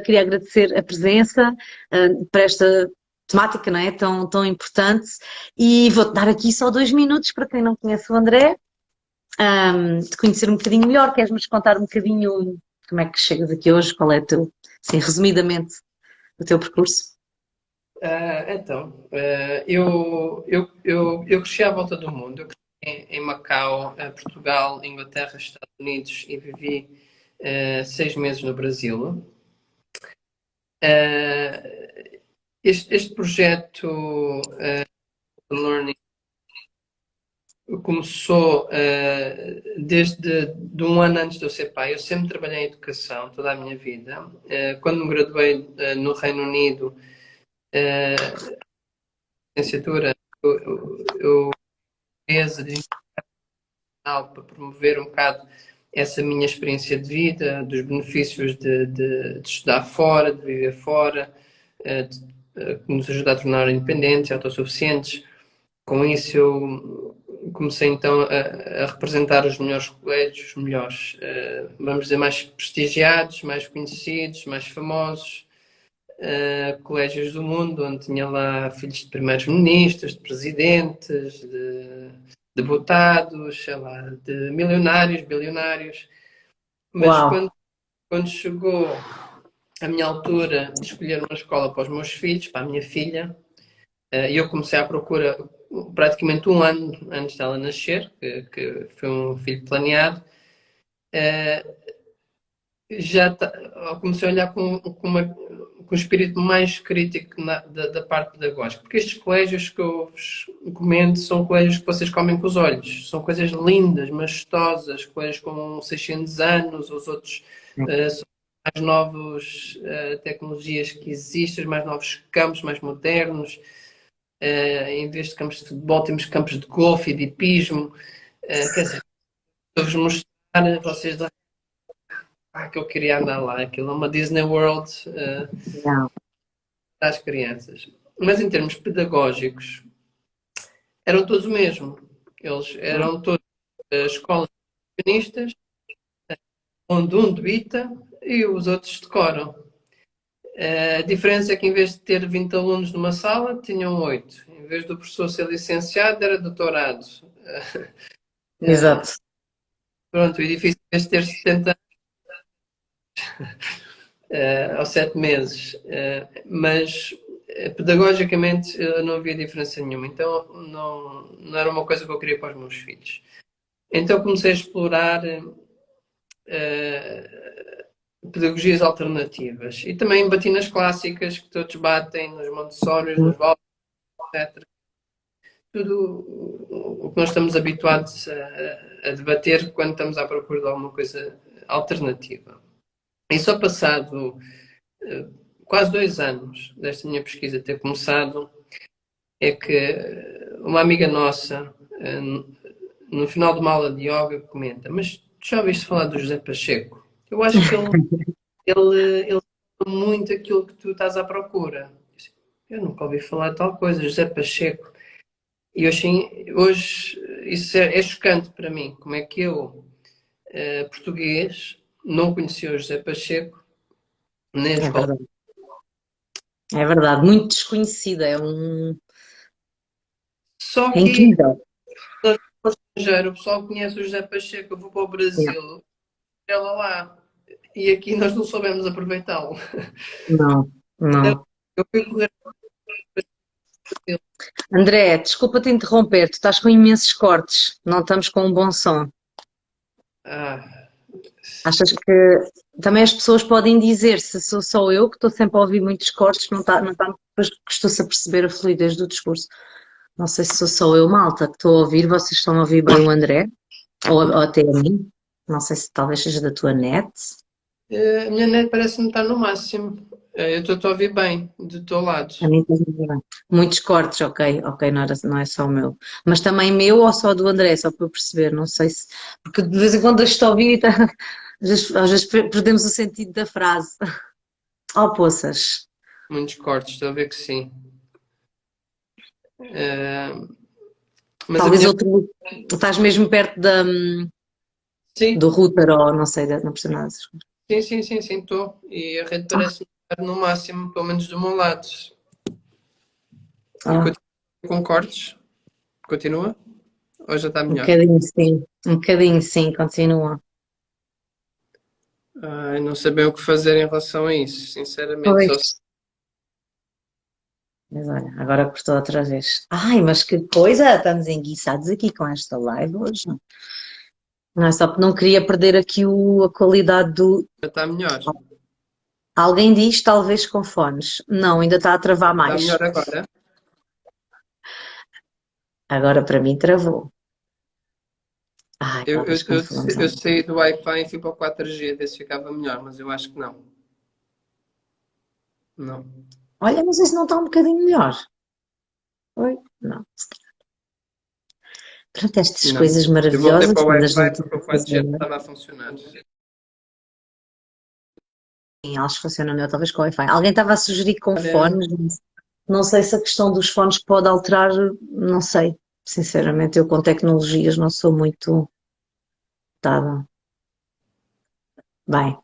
Queria agradecer a presença para esta temática, não é? Tão importante. E vou-te dar aqui só 2 minutos para quem não conhece o André, de conhecer um bocadinho melhor. Queres-nos contar um bocadinho como é que chegas aqui hoje? Qual é o teu, assim, resumidamente, o teu percurso? Eu cresci à volta do mundo. Eu cresci em Macau, Portugal, Inglaterra, Estados Unidos e vivi 6 meses no Brasil. Este projeto Learning começou desde de um ano antes de eu ser pai. Eu sempre trabalhei em educação toda a minha vida. Quando me graduei no Reino Unido, licenciatura, eu fiz para promover um bocado essa minha experiência de vida, dos benefícios de estudar fora, de viver fora, que nos ajuda a tornar independentes, autossuficientes. Com isso eu comecei então a representar os melhores colégios, os melhores, vamos dizer, mais prestigiados, mais conhecidos, mais famosos, colégios do mundo, onde tinha lá filhos de primeiros ministros, de presidentes, de deputados, sei lá, de milionários, bilionários. Mas Uau! quando chegou a minha altura de escolher uma escola para os meus filhos, para a minha filha, eu comecei à procura praticamente um ano antes dela nascer, que foi um filho planeado. Comecei a olhar com um espírito mais crítico da parte pedagógica, porque estes colégios que eu vos comento são colégios que vocês comem com os olhos, são coisas lindas, majestosas, colégios com 600 anos, os outros são mais novos tecnologias que existem, mais novos campos, mais modernos. Em vez de campos de futebol, temos campos de golfe e de hipismo. Quer dizer, para vos mostrar, vocês que eu queria andar lá. Aquilo é uma Disney World Não. para as crianças. Mas em termos pedagógicos, eram todos o mesmo. Eles eram todos escolas feministas, onde um debita e os outros decoram. A diferença é que em vez de ter 20 alunos numa sala, tinham 8. Em vez do professor ser licenciado, era doutorado. Exato. Pronto, o edifício, em vez de ter 70 aos 7 meses, mas pedagogicamente não havia diferença nenhuma, então não era uma coisa que eu queria para os meus filhos. Então comecei a explorar pedagogias alternativas e também bati nas clássicas que todos batem, nos Montessori, nos Waldorf, etc. Tudo o que nós estamos habituados a debater quando estamos à procura de alguma coisa alternativa. E só passado quase 2 anos desta minha pesquisa ter começado, é que uma amiga nossa, no final de uma aula de yoga, comenta: mas tu já ouviste falar do José Pacheco? Eu acho que ele fala muito aquilo que tu estás à procura. Eu nunca ouvi falar de tal coisa, José Pacheco. E hoje isso é chocante para mim. Como é que eu, português, não conhecia o José Pacheco, nem a É escola. verdade. É verdade. Muito desconhecida. Só É que incrível. no estrangeiro, o pessoal conhece o José Pacheco. Eu vou para o Brasil, ela lá. E aqui nós não soubemos aproveitá-lo. Não, Então, não. eu fui correr para o Brasil. André, desculpa-te interromper, tu estás com imensos cortes, não estamos com um bom som. Ah, Achas que também as pessoas podem dizer se sou só eu que estou sempre a ouvir muitos cortes, não está, depois custou-se a perceber a fluidez do discurso. Não sei se sou só eu, malta, que estou a ouvir, vocês estão a ouvir bem o André, ou até a mim, não sei se talvez seja da tua net. a minha net parece-me estar no máximo. Eu estou a ouvir bem, do teu lado. A mim estás a ouvir bem. Muitos cortes, ok, não é só o meu. Mas também meu ou só do André, só para eu perceber, não sei se. Porque de vez em quando deixo-te ouvir e às vezes perdemos o sentido da frase. Oh, poças. Muitos cortes, estou a ver que sim. Uh, mas a Talvez minha. outro. Estás mesmo perto Sim, do router ou não sei, não percebo nada. Sim, estou. E a rede parece estar no máximo, pelo menos do meu lado. E Ah, continua com cortes? Continua? Ou já está um melhor? bocadinho sim, um bocadinho sim, continua. Ai, não sei bem o que fazer em relação a isso, sinceramente. Pois. Só se Mas olha, agora cortou outra vez. Ai, mas que coisa! Estamos enguiçados aqui com esta live hoje. Não é só porque não queria perder aqui a qualidade do. já está melhor. Alguém diz talvez com fones. Não, ainda está a travar Está mais. melhor agora? Agora para mim travou. Ai, Eu, eu, talvez quando eu, falamos eu algo. saí do Wi-Fi e fui para o 4G, ver se ficava melhor, mas eu acho que não. Não. Olha, não sei se não está um bocadinho melhor. Oi? Não. Pronto, estas Não. coisas Eu voltei maravilhosas para o quando a Wi-Fi gente porque o 4G não fazendo. estava a funcionar. Sim, elas funcionam melhor, talvez com o Wi-Fi. Alguém estava a sugerir com Olha, fones. Não sei se a questão dos fones pode alterar, não sei. Sinceramente, eu com tecnologias não sou muito dada. Bem,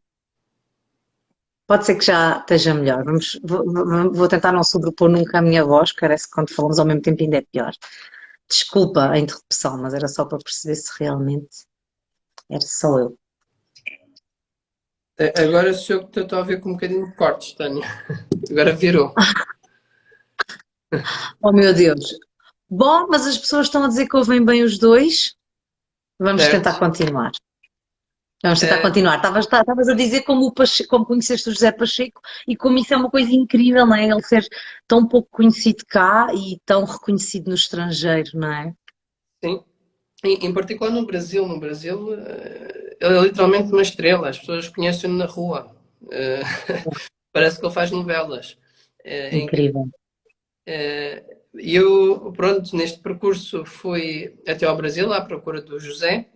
pode ser que já esteja melhor. Vou tentar não sobrepor nunca a minha voz, que parece que quando falamos ao mesmo tempo ainda é pior. Desculpa a interrupção, mas era só para perceber se realmente era só eu. agora sou eu que estou a ver com um bocadinho de cortes, Tânia. Agora virou. Oh meu Deus! Bom, mas as pessoas estão a dizer que ouvem bem os dois. Vamos tentar Certo? continuar. Vamos tentar Eh, continuar. Estavas a dizer como, como conheceste o José Pacheco e como isso é uma coisa incrível, não é? Ele ser tão pouco conhecido cá e tão reconhecido no estrangeiro, não é? sim. Em particular no Brasil. No Brasil, ele é literalmente uma estrela. As pessoas conhecem-no na rua. Eh, parece que ele faz novelas. É incrível. Incrível. E eu, pronto, neste percurso fui até ao Brasil à procura do José,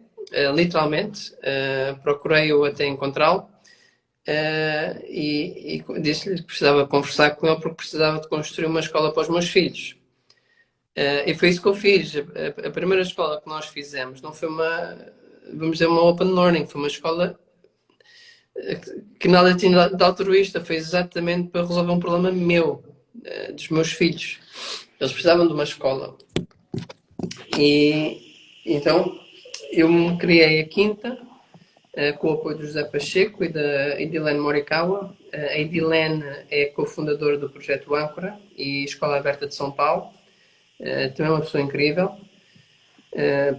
literalmente. Procurei-o até encontrá-lo. E disse-lhe que precisava conversar com ele porque precisava de construir uma escola para os meus filhos. E foi isso que eu fiz. A primeira escola que nós fizemos não foi uma, vamos dizer, uma open learning, foi uma escola que nada tinha de altruísta, foi exatamente para resolver um problema meu, dos meus filhos. Eles precisavam de uma escola. E então eu me criei a quinta, com o apoio do José Pacheco e da Edilene Morikawa. A Edilene é cofundadora do projeto Âncora e Escola Aberta de São Paulo. Também é uma pessoa incrível.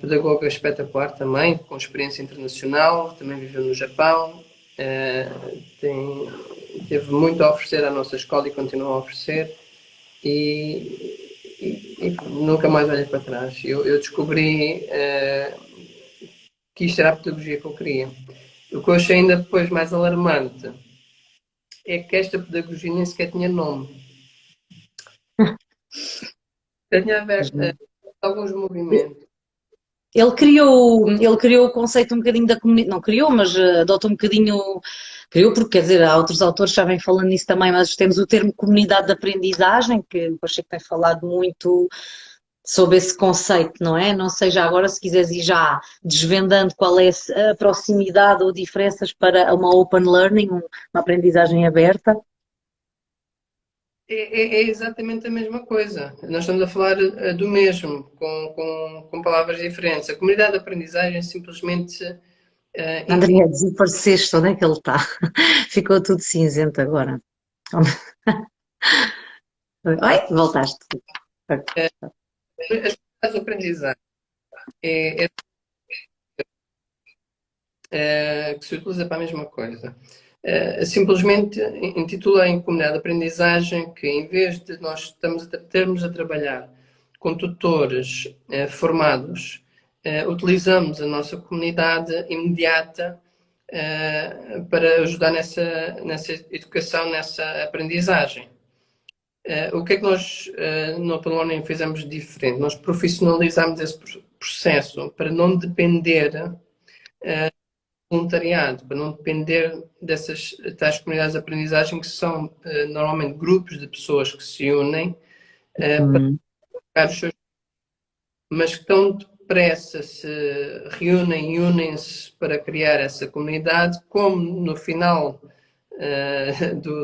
Pedagoga espetacular também, com experiência internacional, também viveu no Japão, teve muito a oferecer à nossa escola e continua a oferecer e nunca mais olhei para trás. Eu descobri que isto era a pedagogia que eu queria. O que eu achei ainda depois mais alarmante é que esta pedagogia nem sequer tinha nome. Tinha a ver alguns movimentos. Ele criou o conceito um bocadinho da comunidade, não criou, mas adotou um bocadinho, criou porque, quer dizer, há outros autores que já vêm falando nisso também, mas temos o termo comunidade de aprendizagem, que o Pacheco tem falado muito sobre esse conceito, não é? Não sei já agora se quiseres ir já desvendando qual é a proximidade ou diferenças para uma open learning, uma aprendizagem aberta. É exatamente a mesma coisa. Nós estamos a falar do mesmo, com palavras diferentes. A comunidade de aprendizagem simplesmente. André, desapareceste, onde é que ele está? Ficou tudo cinzento agora. Oi, voltaste. As comunidades de aprendizagem é que se utiliza para a mesma coisa. Simplesmente intitula em comunidade de aprendizagem que, em vez de nós termos a trabalhar com tutores formados, utilizamos a nossa comunidade imediata para ajudar nessa educação, nessa aprendizagem. O que é que nós no Open Learning fizemos de diferente? Nós profissionalizamos esse processo para não depender voluntariado, para não depender dessas tais comunidades de aprendizagem que são normalmente grupos de pessoas que se unem para Hum, tocar os seus, mas que estão depressa se reúnem e unem-se para criar essa comunidade, como no final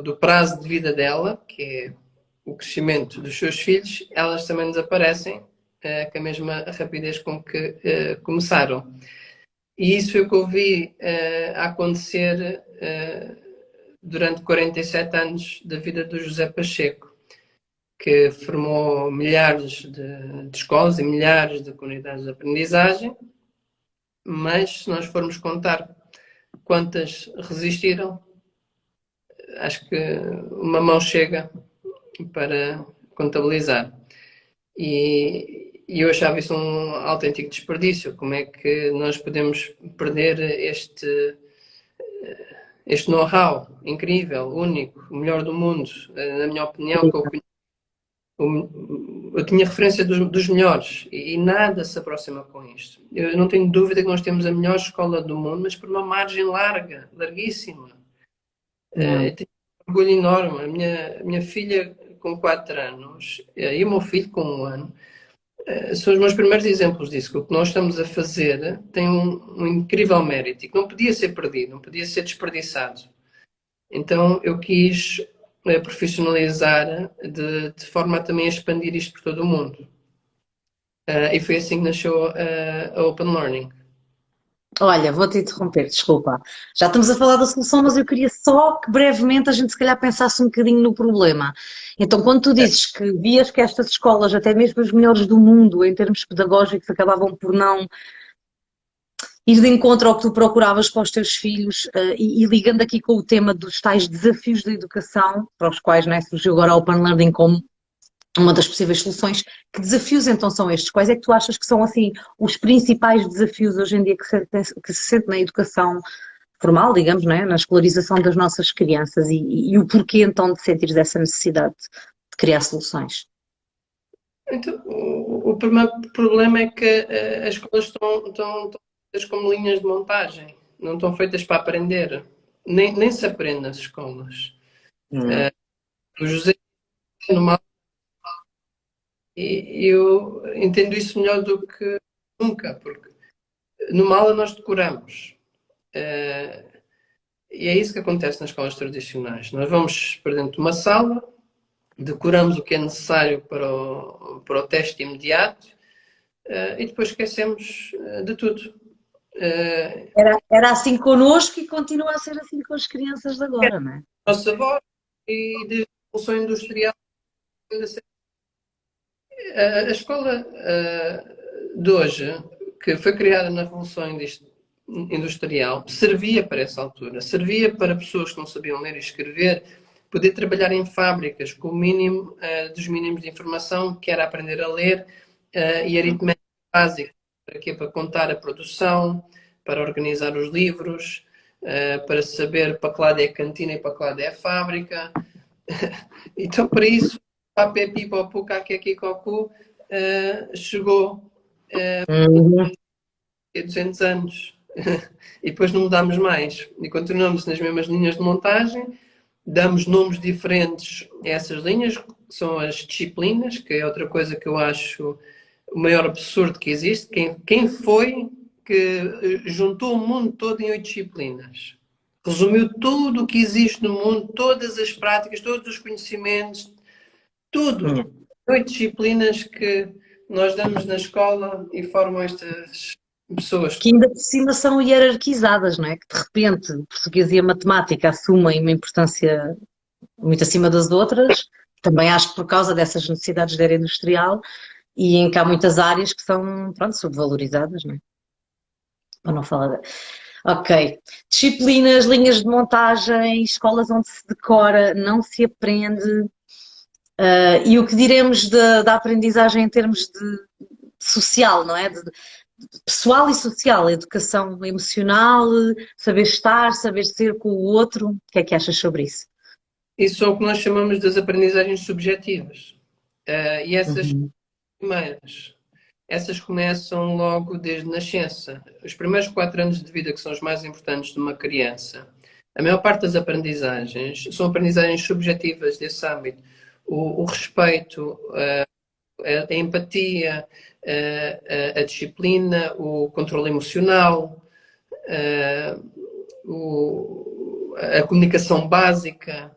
do prazo de vida dela, que é o crescimento dos seus filhos, elas também desaparecem com a mesma rapidez com que começaram. E isso foi o que eu vi acontecer durante 47 anos da vida do José Pacheco, que formou milhares de escolas e milhares de comunidades de aprendizagem, mas se nós formos contar quantas resistiram, acho que uma mão chega para contabilizar. E eu achava isso um autêntico desperdício. Como é que nós podemos perder este know-how incrível, único, o melhor do mundo? Na minha opinião, eu tinha referência dos melhores e nada se aproxima com isto. Eu não tenho dúvida que nós temos a melhor escola do mundo, mas por uma margem larga, larguíssima. Eu tenho um orgulho enorme. A minha filha com 4 anos e o meu filho com 1 ano são os meus primeiros exemplos disso, que o que nós estamos a fazer tem um incrível mérito e que não podia ser perdido, não podia ser desperdiçado. Então eu quis profissionalizar de forma a também expandir isto por todo o mundo. E foi assim que nasceu a Open Learning. Olha, vou-te interromper, desculpa. Já estamos a falar da solução, mas eu queria só que brevemente a gente se calhar pensasse um bocadinho no problema. Então, quando tu dizes que vias que estas escolas, até mesmo as melhores do mundo, em termos pedagógicos, acabavam por não ir de encontro ao que tu procuravas para os teus filhos, e ligando aqui com o tema dos tais desafios da educação, para os quais, não é, surgiu agora a Open Learning como uma das possíveis soluções. Que desafios então são estes? Quais é que tu achas que são assim os principais desafios hoje em dia que se sente na educação formal, digamos, não é? Na escolarização das nossas crianças e o porquê então de sentires essa necessidade de criar soluções? Então, o primeiro problema é que as escolas estão feitas como linhas de montagem, não estão feitas para aprender, nem se aprende nas escolas. O José, numa e eu entendo isso melhor do que nunca, porque numa aula nós decoramos. E é isso que acontece nas escolas tradicionais. Nós vamos para dentro de uma sala, decoramos o que é necessário para o teste imediato e depois esquecemos de tudo. Era assim connosco e continua a ser assim com as crianças de agora, não é? Nossa voz e de Revolução Industrial. A escola de hoje, que foi criada na Revolução Industrial, servia para essa altura, servia para pessoas que não sabiam ler e escrever, poder trabalhar em fábricas com o mínimo dos mínimos de informação, que era aprender a ler e aritmética básica, para quê? Para contar a produção, para organizar os livros, para saber para que lado é a cantina e para que lado é a fábrica. Então, para isso, Papé, Pipopu, Caquequi, Cocu, chegou há 200 anos. E depois não mudámos mais. E continuamos nas mesmas linhas de montagem, damos nomes diferentes a essas linhas, que são as disciplinas, que é outra coisa que eu acho o maior absurdo que existe. Quem foi que juntou o mundo todo em 8 disciplinas? Resumiu tudo o que existe no mundo, todas as práticas, todos os conhecimentos, tudo. 8 disciplinas que nós damos na escola e formam estas pessoas. Que ainda por cima são hierarquizadas, não é? Que de repente o português e a matemática assumem uma importância muito acima das outras. Também acho que por causa dessas necessidades da era industrial e em que há muitas áreas que são, pronto, subvalorizadas, não é? Para não falar. Ok. Disciplinas, linhas de montagem, escolas onde se decora, não se aprende. E o que diremos da aprendizagem em termos de social, não é? De pessoal e social, educação emocional, saber estar, saber ser com o outro. O que é que achas sobre isso? Isso é o que nós chamamos das aprendizagens subjetivas. E essas primeiras, essas começam logo desde nascença. Os primeiros 4 anos de vida, que são os mais importantes de uma criança, a maior parte das aprendizagens são aprendizagens subjetivas desse âmbito. O respeito, a empatia, a disciplina, o controle emocional, a comunicação básica,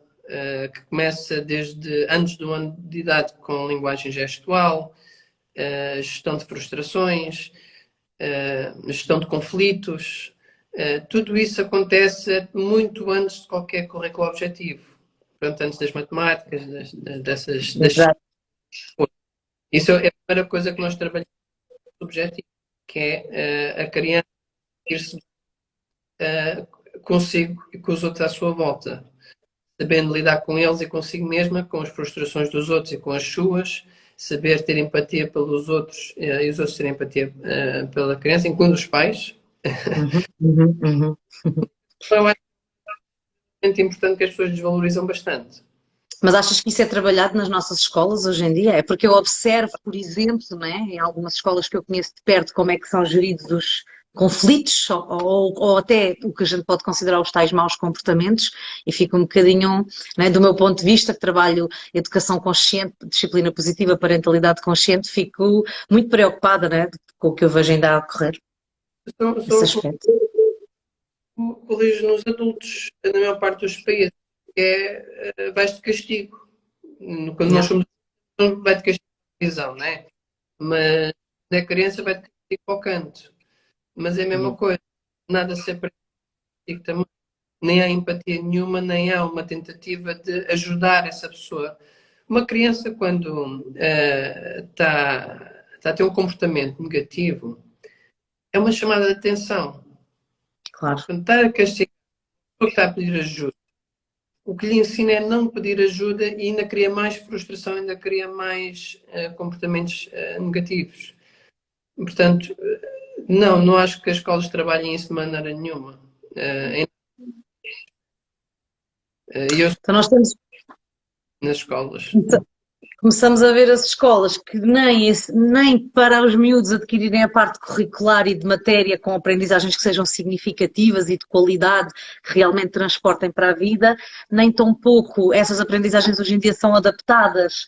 que começa desde antes do ano de idade com linguagem gestual, gestão de frustrações, gestão de conflitos. Tudo isso acontece muito antes de qualquer currículo objetivo. Portanto, antes das matemáticas, dessas. Exato. Isso é a primeira coisa que nós trabalhamos no objetivo, que é a criança ir-se consigo e com os outros à sua volta, sabendo lidar com eles e consigo mesma, com as frustrações dos outros e com as suas, saber ter empatia pelos outros e os outros terem empatia pela criança, incluindo os pais. Eu acho que é muito importante, que as pessoas desvalorizam bastante. Mas achas que isso é trabalhado nas nossas escolas hoje em dia? É porque eu observo, por exemplo, né, em algumas escolas que eu conheço de perto, como é que são geridos os conflitos ou até o que a gente pode considerar os tais maus comportamentos, e fico um bocadinho, né, do meu ponto de vista, que trabalho educação consciente, disciplina positiva, parentalidade consciente, fico muito preocupada, né, com o que eu vejo ainda a ocorrer nesse aspecto. Corrijo nos adultos, na maior parte dos países, vais de castigo. Quando nós somos adultos, vai de castigo à prisão, não é? Mas na criança vai de castigo para o canto. Mas é a mesma coisa, nada se aprende também, nem há empatia nenhuma, nem há uma tentativa de ajudar essa pessoa. Uma criança, quando está a ter um comportamento negativo, é uma chamada de atenção. Claro. Quando está a castigar, a pessoa que está a pedir ajuda, o que lhe ensina é não pedir ajuda e ainda cria mais frustração, ainda cria mais comportamentos negativos. Portanto, não acho que as escolas trabalhem isso de maneira nenhuma. Eu Então nós temos, nas escolas. começamos a ver as escolas que nem para os miúdos adquirirem a parte curricular e de matéria com aprendizagens que sejam significativas e de qualidade, que realmente transportem para a vida, nem tão pouco essas aprendizagens hoje em dia são adaptadas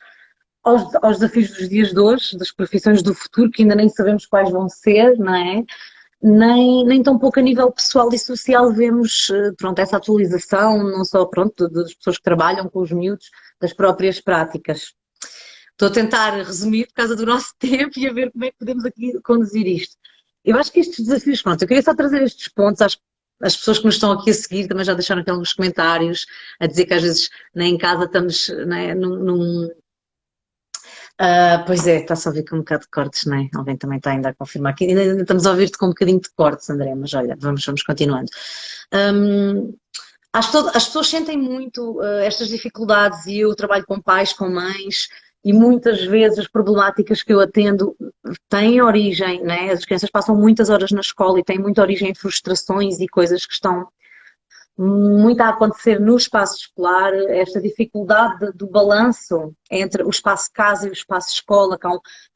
aos desafios dos dias de hoje, das profissões do futuro, que ainda nem sabemos quais vão ser, não é? Nem tão pouco a nível pessoal e social vemos, pronto, essa atualização, não só, pronto, das pessoas que trabalham com os miúdos, das próprias práticas. Estou a tentar resumir por causa do nosso tempo e a ver como é que podemos aqui conduzir isto. Eu acho que estes desafios, pronto, eu queria só trazer estes pontos às pessoas que nos estão aqui a seguir, também já deixaram aqui alguns comentários a dizer que às vezes nem em casa estamos, né, pois é, está-se a ouvir com um bocado de cortes, não é? Alguém também está ainda a confirmar aqui. Ainda estamos a ouvir-te com um bocadinho de cortes, André, mas olha, vamos continuando. As pessoas sentem muito estas dificuldades e eu trabalho com pais, com mães e muitas vezes as problemáticas que eu atendo têm origem, né? As crianças passam muitas horas na escola e têm muita origem em frustrações e coisas que estão muito a acontecer no espaço escolar, esta dificuldade do balanço entre o espaço casa e o espaço escola, que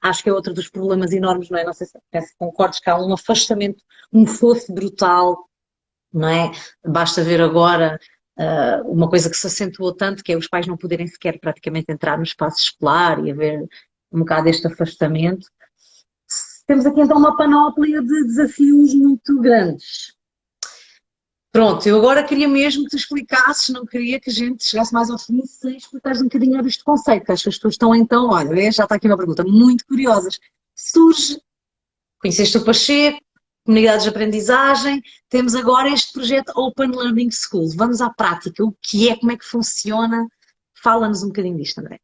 acho que é outro dos problemas enormes, não é? Não sei se concordas, que há um afastamento, um fosso brutal, não é? Basta ver agora uma coisa que se acentuou tanto, que é os pais não poderem sequer praticamente entrar no espaço escolar e haver um bocado este afastamento. Temos aqui então uma panóplia de desafios muito grandes. Pronto, eu agora queria mesmo que tu explicasses, não queria que a gente chegasse mais ao fim sem explicares um bocadinho este conceito, que acho que as pessoas estão então, olha, já está aqui uma pergunta, muito curiosas. Surge, conheceste o Pacheco, comunidades de aprendizagem, temos agora este projeto Open Learning School. Vamos à prática, o que é, como é que funciona? Fala-nos um bocadinho disto, André.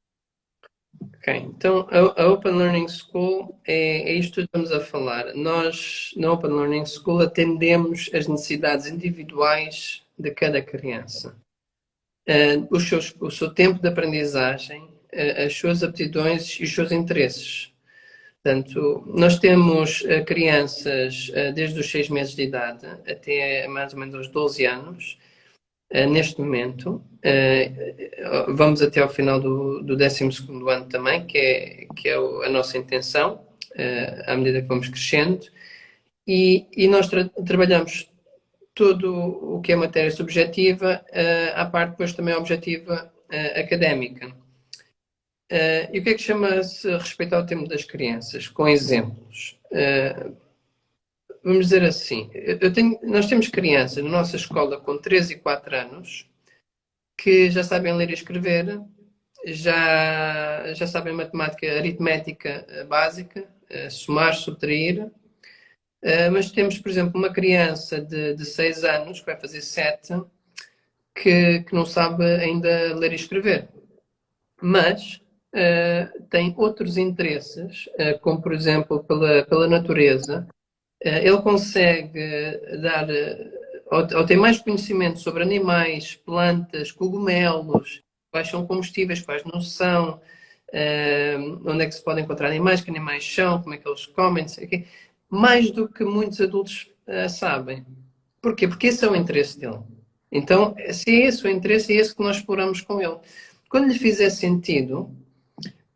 Ok, então a Open Learning School é isto que estamos a falar. Nós, na Open Learning School, atendemos as necessidades individuais de cada criança. O seu tempo de aprendizagem, as suas aptidões e os seus interesses. Portanto, nós temos crianças desde os 6 meses de idade até mais ou menos aos 12 anos. Neste momento, vamos até ao final do 12º ano também, que é a nossa intenção, à medida que vamos crescendo, e nós trabalhamos tudo o que é matéria subjetiva, à parte depois também objetiva académica. E o que é que chama-se respeito ao tempo das crianças? Com exemplos. Vamos dizer assim, nós temos crianças na nossa escola com 3 e 4 anos que já sabem ler e escrever, já sabem matemática, aritmética básica, somar, subtrair, mas temos, por exemplo, uma criança de 6 anos, que vai fazer 7, que não sabe ainda ler e escrever. Mas tem outros interesses, como, por exemplo, pela natureza. Ele consegue dar, ou tem mais conhecimento sobre animais, plantas, cogumelos, quais são comestíveis, quais não são, onde é que se pode encontrar animais, que animais são, como é que eles comem, não sei o quê. Mais do que muitos adultos sabem. Porquê? Porque esse é o interesse dele. Então, se é esse o interesse, é esse que nós exploramos com ele. Quando lhe fizer sentido,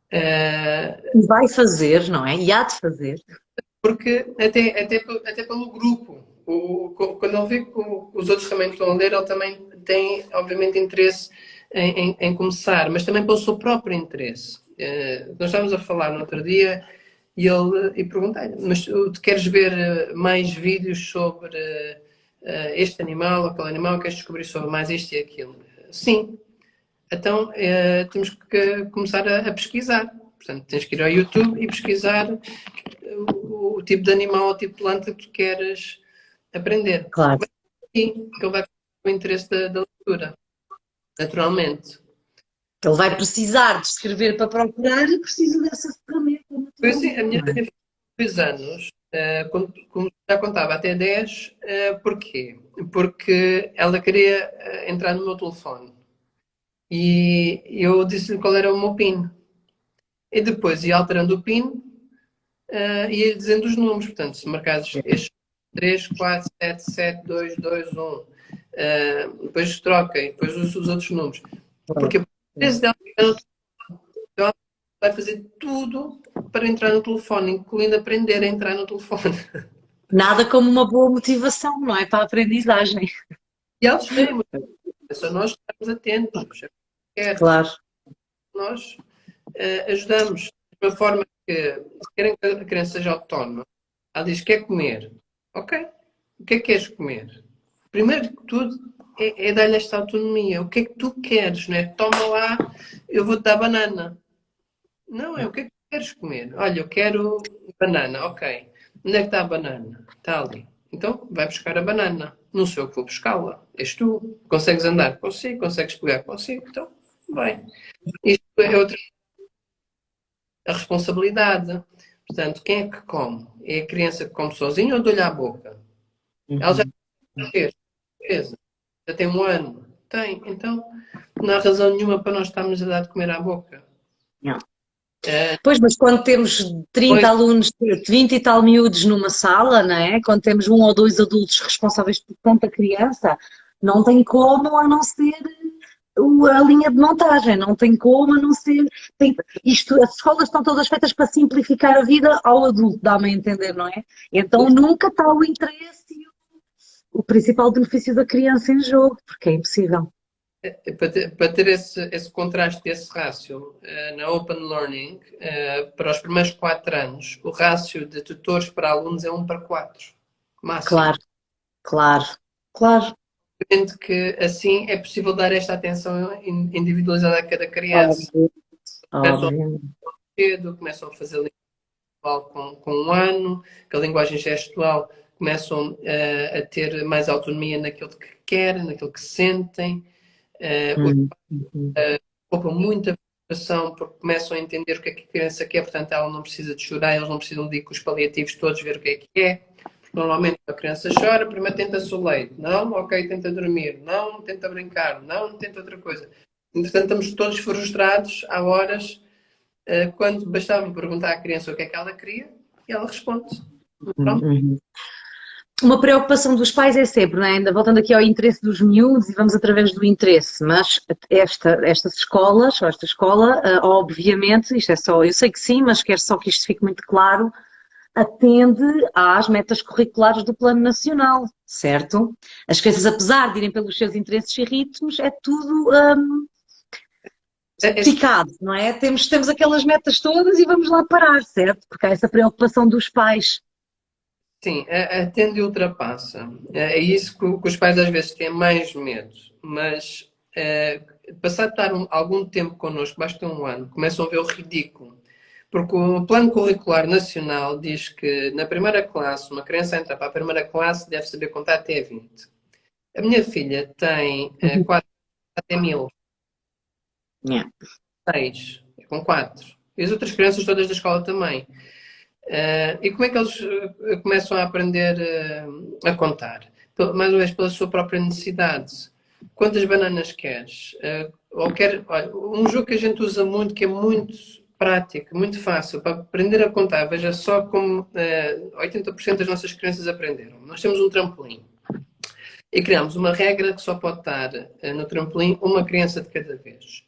E vai fazer, não é? E há de fazer. porque até pelo grupo, quando ele vê que os outros também estão a ler, ele também tem, obviamente, interesse em começar, mas também pelo seu próprio interesse. Nós estávamos a falar no outro dia e perguntei-lhe, mas tu queres ver mais vídeos sobre este animal, aquele animal, queres descobrir sobre mais isto e aquilo? Sim. Então, temos que começar a pesquisar. Portanto, tens que ir ao YouTube e pesquisar o tipo de animal, o tipo de planta que tu queres aprender. Claro. Sim, que ele vai com o interesse da leitura, naturalmente. Ele vai precisar de escrever para procurar e precisa dessa ferramenta, Foi assim, a naturalmente, minha não é? filha fez 2 anos, como já contava até 10, porquê? Porque ela queria entrar no meu telefone. E eu disse-lhe qual era o meu PIN. E depois ia alterando o PIN, ia dizendo os números. Portanto, se marcares estes 3, 4, 7, 7, 2, 2, 1, depois troca e depois os outros números. Claro. Porque a vez dela ela vai fazer tudo para entrar no telefone, incluindo aprender a entrar no telefone. Nada como uma boa motivação, não é? Para a aprendizagem. E eles têm, é só nós estarmos atentos. Quer, Claro, nós ajudamos de uma forma que, se querem que a criança seja autónoma, ela diz: quer comer? Ok. O que é que queres comer? Primeiro de tudo é dar-lhe esta autonomia. O que é que tu queres, não é? Toma lá, eu vou-te dar banana. Não, é o que é que tu queres comer? Olha, eu quero banana, ok. Onde é que está a banana? Está ali. Então vai buscar a banana. Não sou eu que vou buscá-la. És tu. Consegues andar? Consigo. Consegues pegar? Consigo. Então vai. Isto é outra a responsabilidade. Portanto, quem é que come? É a criança que come sozinha ou dou-lhe à boca? Ela já uhum. tem beleza. Já tem 1 ano. Tem. Então, não há razão nenhuma para nós estarmos a dar de comer à boca. Não. É, Pois, mas quando temos 30 pois, alunos, 20 e tal miúdos numa sala, não é? Quando temos um ou dois adultos responsáveis por tanta criança, não tem como a não ser a linha de montagem, não tem como a não ser. As escolas estão todas feitas para simplificar a vida ao adulto, dá-me a entender, não é? Então nunca está o interesse e o principal benefício da criança em jogo, porque é impossível. para ter esse contraste, esse rácio na Open Learning, para os primeiros 4 anos, o rácio de tutores para alunos é 1 para 4, máximo. Claro, claro, claro. Obviamente que assim é possível dar esta atenção individualizada a cada criança. Óbvio, Começam óbvio. cedo, começam a fazer gestual com 1 ano, que a linguagem gestual começam a ter mais autonomia naquilo que querem, naquilo que sentem, Uhum. poupam muita frustração porque começam a entender o que é que a criança quer, portanto ela não precisa de chorar, eles não precisam de ir com os paliativos todos ver o que é que é. Porque normalmente a criança chora, primeiro tenta-se o leite, não, ok, tenta dormir, não, tenta brincar, não, tenta outra coisa. Entretanto, estamos todos frustrados há horas, quando bastava perguntar à criança o que é que ela queria e ela responde. Pronto. Uhum. Uma preocupação dos pais é sempre, não é? Ainda voltando aqui ao interesse dos miúdos e vamos através do interesse, mas estas escolas, ou esta escola, obviamente, isto é só, eu sei que sim, mas quero só que isto fique muito claro, atende às metas curriculares do Plano Nacional, certo? As crianças, apesar de irem pelos seus interesses e ritmos, é tudo ficado, não é? Temos aquelas metas todas e vamos lá parar, certo? Porque há essa preocupação dos pais. Sim, atende e ultrapassa. É isso que os pais às vezes têm mais medo, mas passado de estar algum tempo connosco, basta um ano, começam a ver o ridículo. Porque o Plano Curricular Nacional diz que na primeira classe, uma criança entra para a primeira classe deve saber contar até 20. A minha filha tem Uhum. 4 até 1000, Yeah. 6, com 4. E as outras crianças todas da escola também. E como é que eles começam a aprender a contar? Mais uma vez, pela sua própria necessidade. Quantas bananas queres? Olha, um jogo que a gente usa muito, que é muito prático, muito fácil, para aprender a contar. Veja só como 80% das nossas crianças aprenderam. Nós temos um trampolim. E criamos uma regra que só pode estar no trampolim uma criança de cada vez.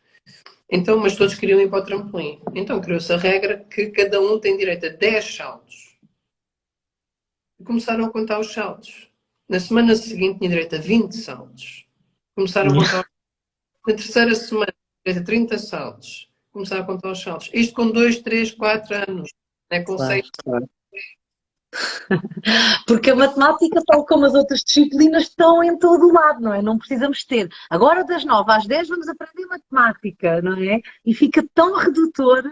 Então, mas todos queriam ir para o trampolim. Então criou-se a regra que cada um tem direito a 10 saltos. E começaram a contar os saltos. Na semana seguinte tinha direito a 20 saltos. Começaram a contar. Na terceira semana, direito a 30 saltos. Começaram a contar os saltos. Isto com 2, 3, 4 anos. Né? Com Claro, 6. claro. Porque a matemática, tal como as outras disciplinas, estão em todo o lado, não é? Não precisamos ter. Agora, das 9 às 10, vamos aprender matemática, não é? E fica tão redutor.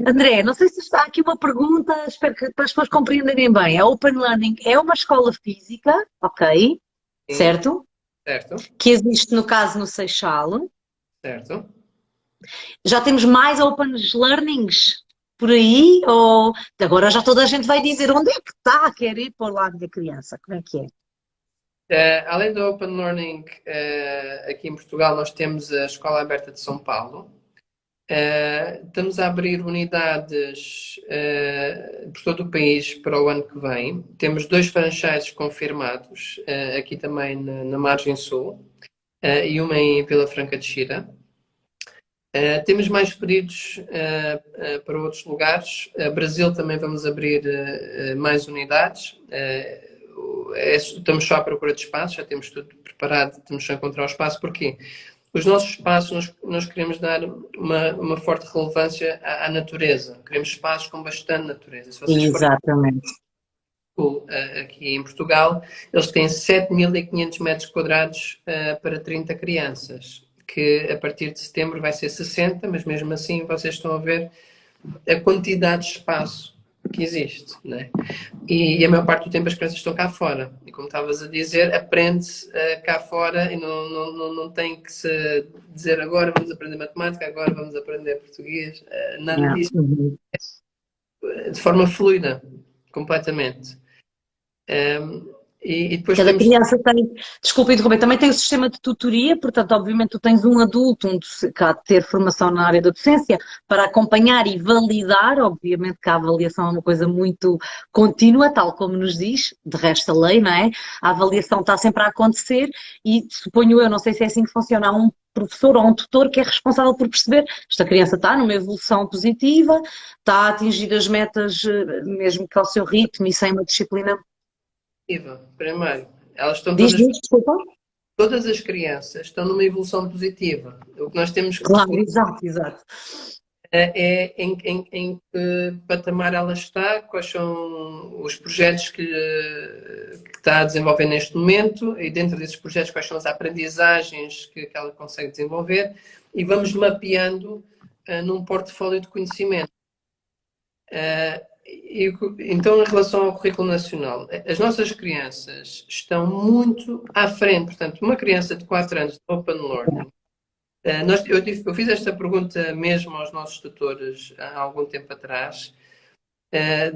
André, não sei se está aqui uma pergunta, espero que para as pessoas compreenderem bem. A Open Learning é uma escola física, ok? Sim, Certo? certo, Que existe, no caso, no Seixal. certo. Já temos mais Open Learnings por aí? Ou agora já toda a gente vai dizer onde é que está, quer ir pôr lá a minha criança? Como é que é? Além do Open Learning, aqui em Portugal nós temos a Escola Aberta de São Paulo. Estamos a abrir unidades por todo o país para o ano que vem. Temos 2 franchises confirmados, aqui também na Margem Sul, e uma em Vila Franca de Xira. Temos mais pedidos para outros lugares. Brasil também vamos abrir mais unidades. Estamos só à procura de espaço, já temos tudo preparado, estamos só a encontrar o espaço. Porquê? Os nossos espaços, nós queremos dar uma forte relevância à natureza. Queremos espaços com bastante natureza. Se vocês forem Exatamente. aqui em Portugal, eles têm 7.500 metros quadrados para 30 crianças, que a partir de setembro vai ser 60, mas mesmo assim vocês estão a ver a quantidade de espaço que existe, né? E a maior parte do tempo as crianças estão cá fora. E como estavas a dizer, aprende-se cá fora e não tem que se dizer agora vamos aprender matemática, agora vamos aprender português, nada Yeah. disso. Uhum. De forma fluida, completamente. E depois Cada temos. criança tem, desculpa interromper, também tem o sistema de tutoria, portanto, obviamente, tu tens um adulto, que há de ter formação na área da docência, para acompanhar e validar, obviamente que a avaliação é uma coisa muito contínua, tal como nos diz, de resto a lei, não é? A avaliação está sempre a acontecer e suponho eu, não sei se é assim que funciona, há um professor ou um tutor que é responsável por perceber esta criança está numa evolução positiva, está a atingir as metas mesmo que ao seu ritmo e sem uma disciplina. Primeiro, elas estão Diz, todas, desculpa. todas as crianças estão numa evolução positiva. O que nós temos que Claro, descobrir exato, exato. é em que patamar ela está, quais são os projetos que está a desenvolver neste momento e dentro desses projetos quais são as aprendizagens que ela consegue desenvolver e vamos mapeando num portfólio de conhecimento. Então, em relação ao currículo nacional, as nossas crianças estão muito à frente. Portanto, uma criança de 4 anos de Open Learning, eu fiz esta pergunta mesmo aos nossos tutores há algum tempo atrás.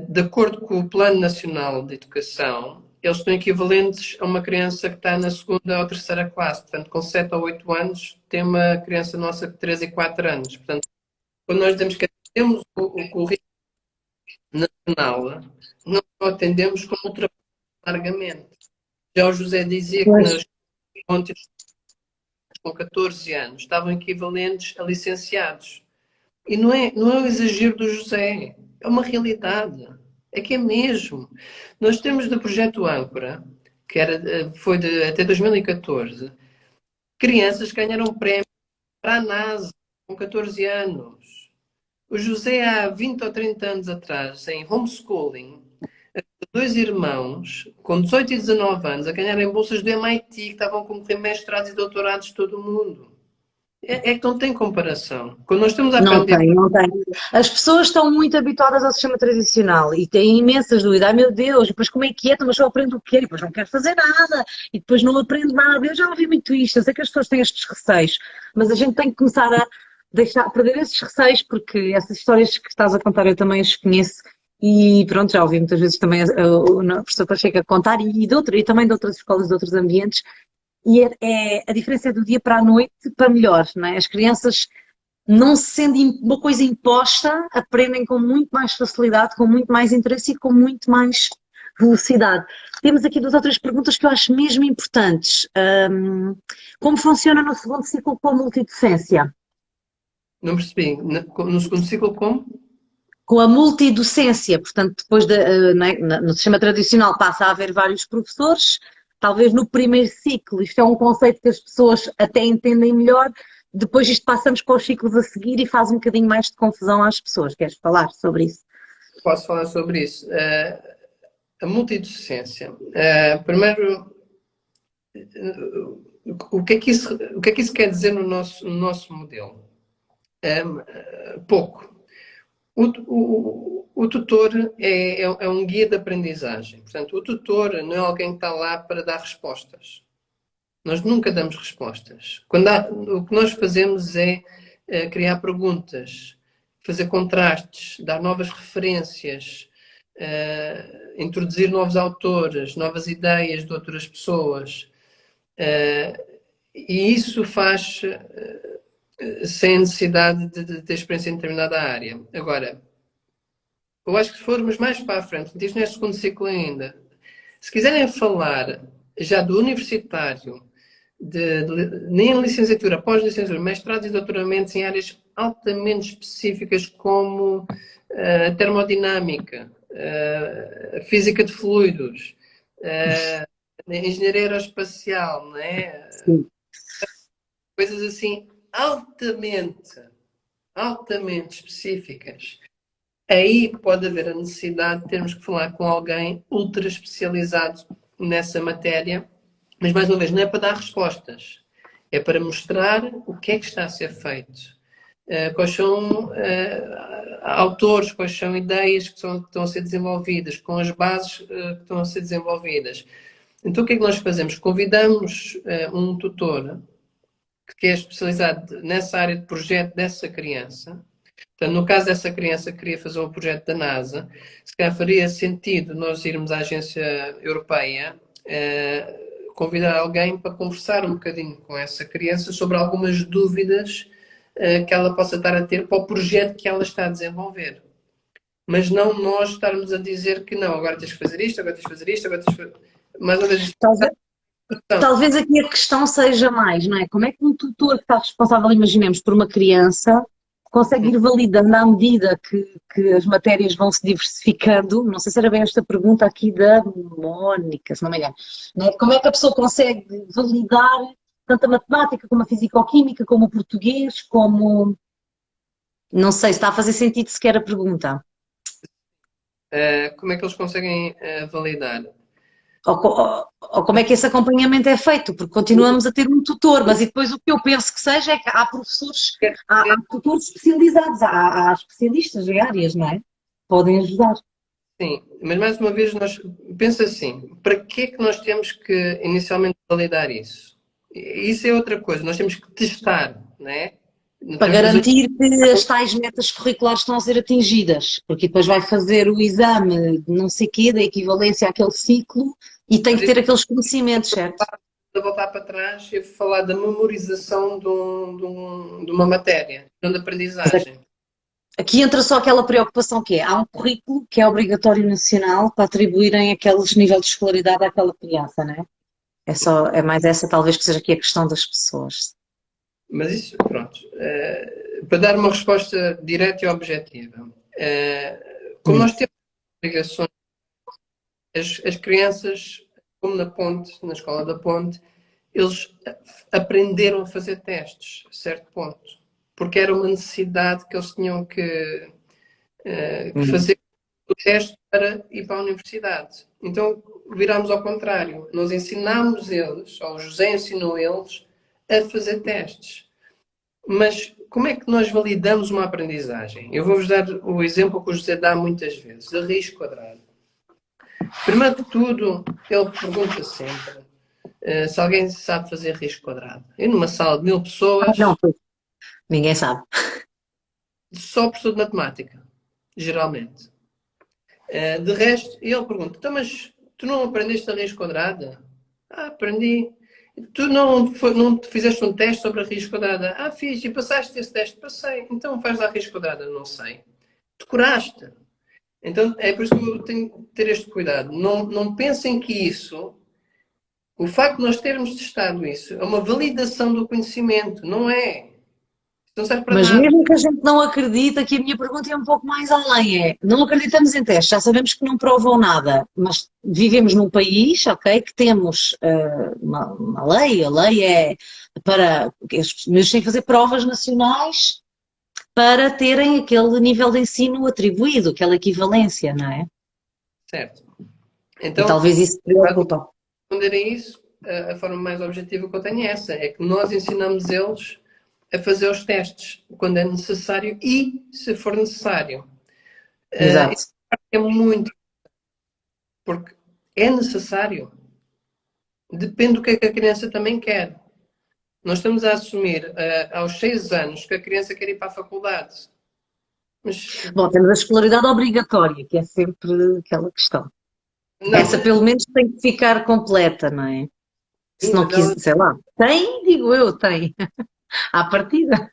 De acordo com o Plano Nacional de Educação, eles estão equivalentes a uma criança que está na segunda ou terceira classe. Portanto, com 7 ou 8 anos, tem uma criança nossa de 3 e 4 anos. Portanto, quando nós dizemos que temos o currículo nacional, não atendemos como ultrapassar largamente. Já o José dizia que Pois, nas fontes com 14 anos estavam equivalentes a licenciados. E não é o exagero do José, é uma realidade. É que é mesmo. Nós temos do projeto Âncora, que foi até 2014, crianças que ganharam prémio para a NASA. com 14 anos. O José, há 20 ou 30 anos atrás, em homeschooling, dois irmãos, com 18 e 19 anos, a ganharem bolsas do MIT, que estavam a concorrer mestrados e doutorados de todo o mundo. É que não tem comparação. Quando nós estamos a Não aprender... tem, não tem. As pessoas estão muito habituadas ao sistema tradicional e têm imensas dúvidas. Ai meu Deus, depois como é que é? Então, mas só aprendo o quê? E depois não quero fazer nada. E depois não aprendo nada. Eu já ouvi muito isto. Eu sei que as pessoas têm estes receios, mas a gente tem que começar a deixar, perder esses receios, porque essas histórias que estás a contar eu também as conheço. E pronto, já ouvi muitas vezes também o professor Pacheco a contar e também de outras escolas, de outros ambientes. E a diferença é do dia para a noite para melhor, não é? As crianças não sendo uma coisa imposta, aprendem com muito mais facilidade, com muito mais interesse e com muito mais velocidade. Temos aqui duas ou três perguntas que eu acho mesmo importantes. Como funciona no segundo ciclo com a multidocência? Não percebi. No segundo ciclo, como? Com a multidocência, portanto, depois não é, no sistema tradicional passa a haver vários professores, talvez no primeiro ciclo, isto é um conceito que as pessoas até entendem melhor, depois isto passamos para os ciclos a seguir e faz um bocadinho mais de confusão às pessoas. Queres falar sobre isso? Posso falar sobre isso. A multidocência. Primeiro, o que é que isso quer dizer no nosso modelo? Pouco. O tutor é um guia de aprendizagem. Portanto, o tutor não é alguém que está lá para dar respostas. Nós nunca damos respostas. O que nós fazemos é criar perguntas, fazer contrastes, dar novas referências, introduzir novos autores, novas ideias de outras pessoas. E isso faz sem necessidade de ter experiência em determinada área. Agora, eu acho que se formos mais para a frente, isto não é segundo ciclo ainda, se quiserem falar já do universitário, nem licenciatura, pós-licenciatura, mestrados e doutoramentos em áreas altamente específicas como termodinâmica, física de fluidos, engenharia aeroespacial, não é? Sim. Coisas assim altamente específicas. Aí pode haver a necessidade de termos que falar com alguém ultra especializado nessa matéria, mas mais uma vez, não é para dar respostas, é para mostrar o que é que está a ser feito, quais são autores, quais são ideias que estão a ser desenvolvidas, com as bases que estão a ser desenvolvidas. Então o que é que nós fazemos? Convidamos um tutor que é especializado nessa área de projeto dessa criança. Portanto, no caso dessa criança que queria fazer um projeto da NASA, se calhar faria sentido nós irmos à agência europeia, convidar alguém para conversar um bocadinho com essa criança sobre algumas dúvidas que ela possa estar a ter para o projeto que ela está a desenvolver. Mas não nós estarmos a dizer que não, agora tens que fazer isto, agora tens que fazer isto, agora tens que fazer... Mais uma vez, Talvez, talvez aqui a questão seja mais, não é? Como é que um tutor que está responsável, imaginemos, por uma criança, consegue ir validando à medida que as matérias vão se diversificando? Não sei se era bem esta pergunta aqui da Mónica, se não me engano. Não é? Como é que a pessoa consegue validar tanto a matemática como a fisicoquímica, como o português, como... Não sei se está a fazer sentido sequer a pergunta. como é que eles conseguem validar? Ou como é que esse acompanhamento é feito, porque continuamos a ter um tutor, mas e depois o que eu penso que seja é que há professores, há tutores especializados, há especialistas em áreas, não é? Podem ajudar. Sim, mas mais uma vez, pensa assim, para que é que nós temos que inicialmente validar isso? Isso é outra coisa, nós temos que testar, não é? Não Para temos que fazer... garantir que as tais metas curriculares estão a ser atingidas, porque depois vai fazer o exame de não sei quê, da equivalência àquele ciclo, e tem Mas que isso ter aqueles conhecimentos, certo? de voltar para trás e falar da memorização de uma matéria, não da aprendizagem. Aqui entra só aquela preocupação que é, há um currículo que é obrigatório nacional para atribuírem aqueles níveis de escolaridade àquela criança, não é? É mais essa talvez que seja aqui a questão das pessoas. Mas isso, pronto, para dar uma resposta direta e objetiva. Como Hum. nós temos obrigações, as crianças, como na Ponte, na escola da Ponte, eles aprenderam a fazer testes, a certo ponto. porque era uma necessidade que eles tinham que fazer o teste para ir para a universidade. Então virámos ao contrário. Nós ensinámos eles, ou o José ensinou eles, a fazer testes. Mas como é que nós validamos uma aprendizagem? Eu vou-vos dar o exemplo que o José dá muitas vezes, a raiz quadrada. Primeiro de tudo, ele pergunta sempre se alguém sabe fazer raiz quadrada. E numa sala de 1000 pessoas, Não, ninguém sabe. só professor de matemática, geralmente. De resto, ele pergunta, então, mas tu não aprendeste a raiz quadrada? Ah, aprendi. Tu não fizeste um teste sobre a raiz quadrada? Ah, fiz. E passaste esse teste? Passei. Então faz lá a raiz quadrada? Não sei. Decoraste. Então é por isso que eu tenho que ter este cuidado. Não pensem que isso, o facto de nós termos testado isso, é uma validação do conhecimento. Não é. Não serve para Mas nada. mesmo que a gente não acredita, que a minha pergunta é um pouco mais além, não acreditamos em testes, já sabemos que não provam nada, mas vivemos num país, ok, que temos uma lei, a lei é para, os meus têm que fazer provas nacionais para terem aquele nível de ensino atribuído, aquela equivalência, não é? Certo. E Então, talvez isso preocupa. responder a isso, a forma mais objetiva que eu tenho é essa, é que nós ensinamos eles a fazer os testes quando é necessário e se for necessário. Exato. Isso é muito, porque é necessário. Depende do que a criança também quer. Nós estamos a assumir aos 6 anos que a criança quer ir para a faculdade. Mas Bom, temos a escolaridade obrigatória, que é sempre aquela questão. não, Essa pelo menos tem que ficar completa, não é? Se sim, não mas ela, quiser, sei lá, tem, digo eu, tem. À partida.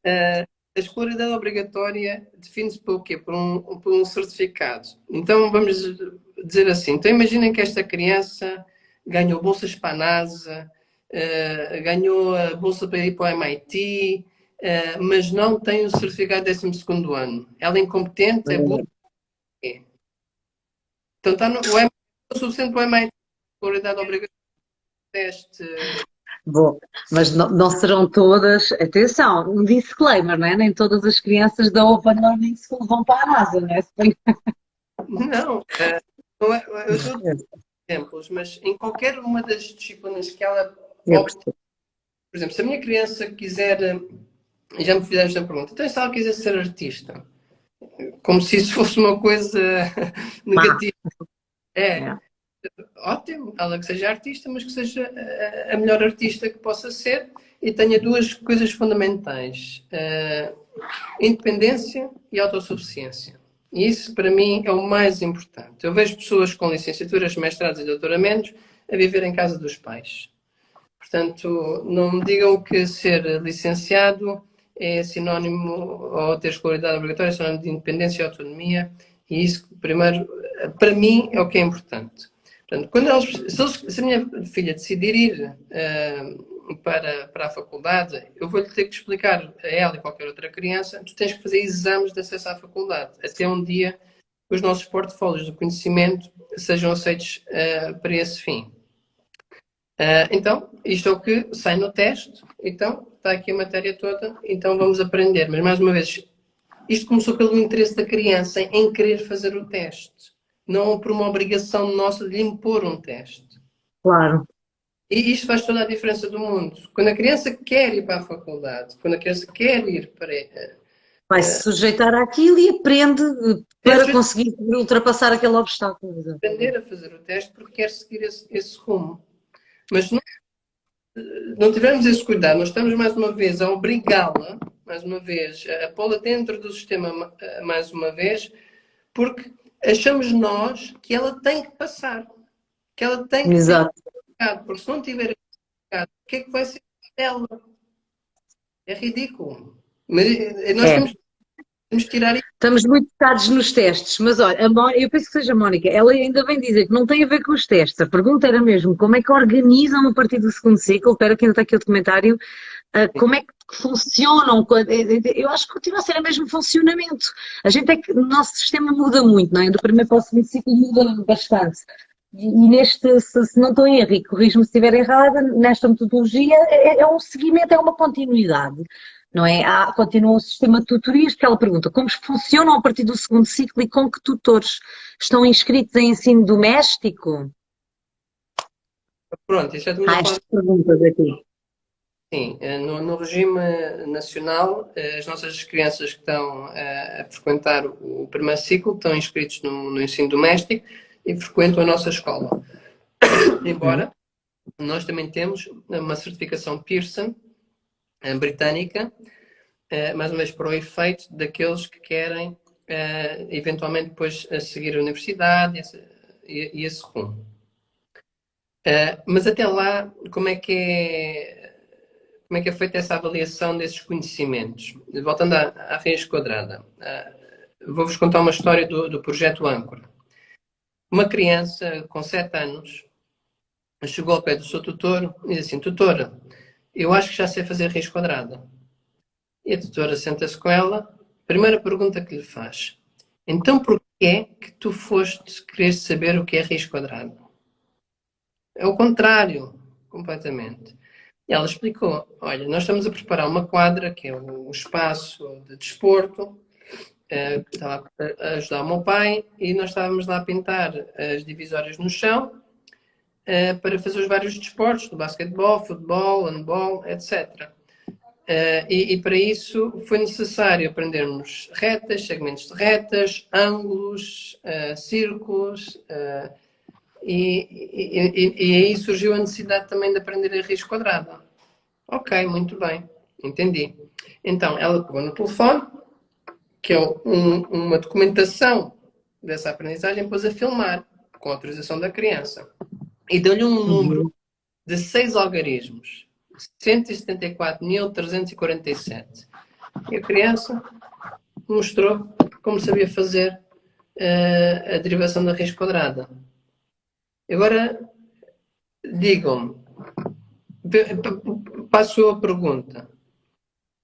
a escolaridade obrigatória define-se por quê? Por um certificado. Então vamos dizer assim, então imaginem que esta criança ganhou bolsas para a NASA, ganhou a bolsa para ir para o MIT, mas não tem o certificado de 12º ano. Ela é incompetente, é burra. Então está o MIT é o suficiente para o MIT, escolaridade obrigatória, teste. Bom, mas não serão todas, atenção, um disclaimer, não é? Nem todas as crianças da Open Learning School vão para a NASA, não é? Não, eu estou a dar exemplos, mas em qualquer uma das disciplinas que ela Eu opte, percebo. por exemplo, se a minha criança quiser, já me fizeste a pergunta, então se ela quiser ser artista, como se isso fosse uma coisa Má, negativa. É, é. ótimo, ela que seja artista, mas que seja a melhor artista que possa ser e tenha duas coisas fundamentais: independência e autossuficiência. E isso, para mim, é o mais importante. Eu vejo pessoas com licenciaturas, mestrados e doutoramentos a viver em casa dos pais. Portanto, não me digam que ser licenciado é sinónimo, ou ter escolaridade obrigatória, é sinónimo de independência e autonomia. E isso, primeiro, para mim, é o que é importante. Portanto, se a minha filha decidir ir para a faculdade, eu vou-lhe ter que explicar a ela e qualquer outra criança, tu tens que fazer exames de acesso à faculdade, até um dia que os nossos portfólios de conhecimento sejam aceitos para esse fim. Então, isto é o que sai no teste, então está aqui a matéria toda, então vamos aprender. Mas mais uma vez, isto começou pelo interesse da criança em querer fazer o teste, não por uma obrigação nossa de lhe impor um teste. Claro. E isto faz toda a diferença do mundo. Quando a criança quer ir para a faculdade, quando a criança quer ir para. Vai se sujeitar àquilo e aprende para Quer conseguir ultrapassar aquele obstáculo. aprender a fazer o teste porque quer seguir esse rumo. Mas se não tivermos esse cuidado, nós estamos mais uma vez a obrigá-la, mais uma vez, a pô-la dentro do sistema, mais uma vez, porque achamos nós que ela tem que passar, que ela tem que ter Exato. certificado, porque se não tiver certificado, o que é que vai ser dela? É ridículo. Mas nós É. temos que tirar isso. Estamos muito focados nos testes, mas olha, eu penso que seja a Mónica, ela ainda vem dizer que não tem a ver com os testes. A pergunta era mesmo como é que organizam a partir do segundo ciclo, espera que ainda está aqui o documentário, como é que funcionam, eu acho que continua a ser o mesmo funcionamento. A gente é que o nosso sistema muda muito, não é? Do primeiro para o segundo ciclo muda bastante. E neste, se não estou em erro, e corrijo-me se estiver errada, nesta metodologia é um seguimento, é uma continuidade, não é? Continua o sistema de tutorias, porque ela pergunta como funcionam a partir do segundo ciclo e com que tutores estão inscritos em ensino doméstico? Pronto, isso é de Há uma forma. estas perguntas aqui. Sim, no regime nacional, as nossas crianças que estão a frequentar o primeiro ciclo estão inscritos no ensino doméstico e frequentam a nossa escola. Embora nós também temos uma certificação Pearson britânica, mais uma vez para o efeito daqueles que querem eventualmente depois seguir a universidade e esse rumo. Mas até lá, como é que é feita essa avaliação desses conhecimentos? Voltando à raiz quadrada, vou-vos contar uma história do projeto Âncora. Uma criança com 7 anos chegou ao pé do seu tutor e disse assim: tutora, eu acho que já sei fazer raiz quadrada. E a tutora senta-se com ela, primeira pergunta que lhe faz: então porquê é que tu foste querer saber o que é raiz quadrada? É o contrário, completamente. E ela explicou: olha, nós estamos a preparar uma quadra, que é o espaço de desporto, que estava a ajudar o meu pai, e nós estávamos lá a pintar as divisórias no chão, para fazer os vários desportos, do basquetebol, futebol, handball, etc. E para isso foi necessário aprendermos retas, segmentos de retas, ângulos, círculos, e aí surgiu a necessidade também de aprender a raiz quadrada. Ok, muito bem, entendi. Então, ela pegou no telefone, que é uma documentação dessa aprendizagem, pôs a filmar, com a autorização da criança. E deu-lhe um número de 6 algarismos. 174.347. E a criança mostrou como sabia fazer a derivação da raiz quadrada. Agora, digam-me, passo a pergunta.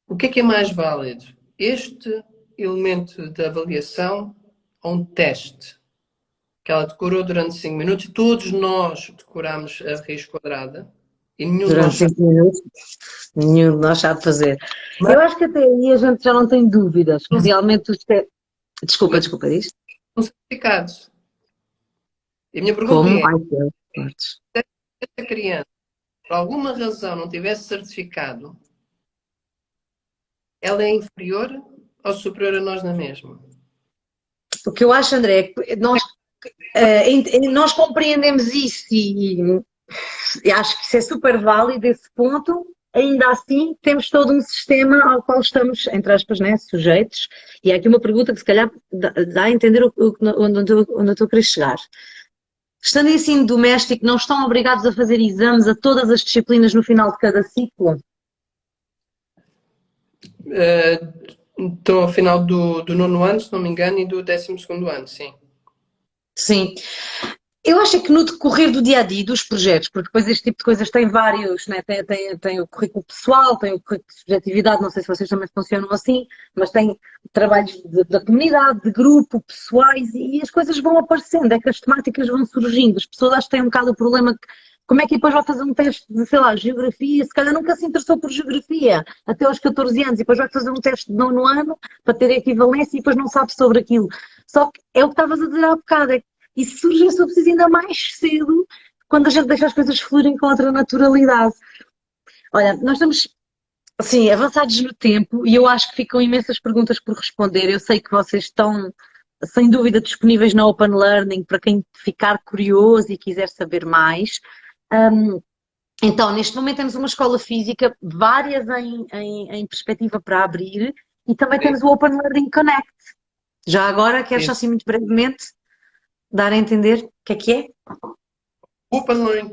O que é mais válido? Este elemento de avaliação ou um teste? Que ela decorou durante 5 minutos e todos nós decoramos a raiz quadrada e nenhum de Durante nós sabe. 5 minutos, nenhum de nós sabe fazer. Mas Eu acho que até aí a gente já não tem dúvidas, que não realmente Desculpa, mas desculpa, diz? são certificados. E a minha pergunta Como? é, Ai, que fortes. se esta criança, por alguma razão, não tivesse certificado, ela é inferior ou superior a nós na mesma? O que eu acho, André, é que nós compreendemos isso e acho que isso é super válido, esse ponto. Ainda assim, temos todo um sistema ao qual estamos, entre aspas, né, sujeitos. E há aqui uma pergunta que se calhar dá a entender onde eu estou a querer chegar. Estando em ensino doméstico, não estão obrigados a fazer exames a todas as disciplinas no final de cada ciclo? Estou ao final do nono ano, se não me engano, e do 12º ano, sim. Sim. Eu acho é que no decorrer do dia a dia dos projetos, porque depois este tipo de coisas tem vários, né? Tem o currículo pessoal, tem o currículo de subjetividade, não sei se vocês também funcionam assim, mas tem trabalhos da comunidade, de grupo, pessoais, e as coisas vão aparecendo, é que as temáticas vão surgindo. As pessoas acho que têm um bocado o problema que como é que depois vai fazer um teste de, sei lá, geografia, se calhar nunca se interessou por geografia até aos 14 anos, e depois vai fazer um teste de nono ano para ter equivalência e depois não sabe sobre aquilo. Só que é o que estavas a dizer há bocado, é e surge se preciso ainda mais cedo, quando a gente deixa as coisas fluírem com outra naturalidade. Olha, nós estamos, assim, avançados no tempo e eu acho que ficam imensas perguntas por responder. Eu sei que vocês estão, sem dúvida, disponíveis na Open Learning para quem ficar curioso e quiser saber mais. Então, neste momento temos uma escola física, várias em perspectiva para abrir, e também Sim, temos o Open Learning Connect. Já agora, quero só sim. assim muito brevemente dar a entender o que é? Open Learning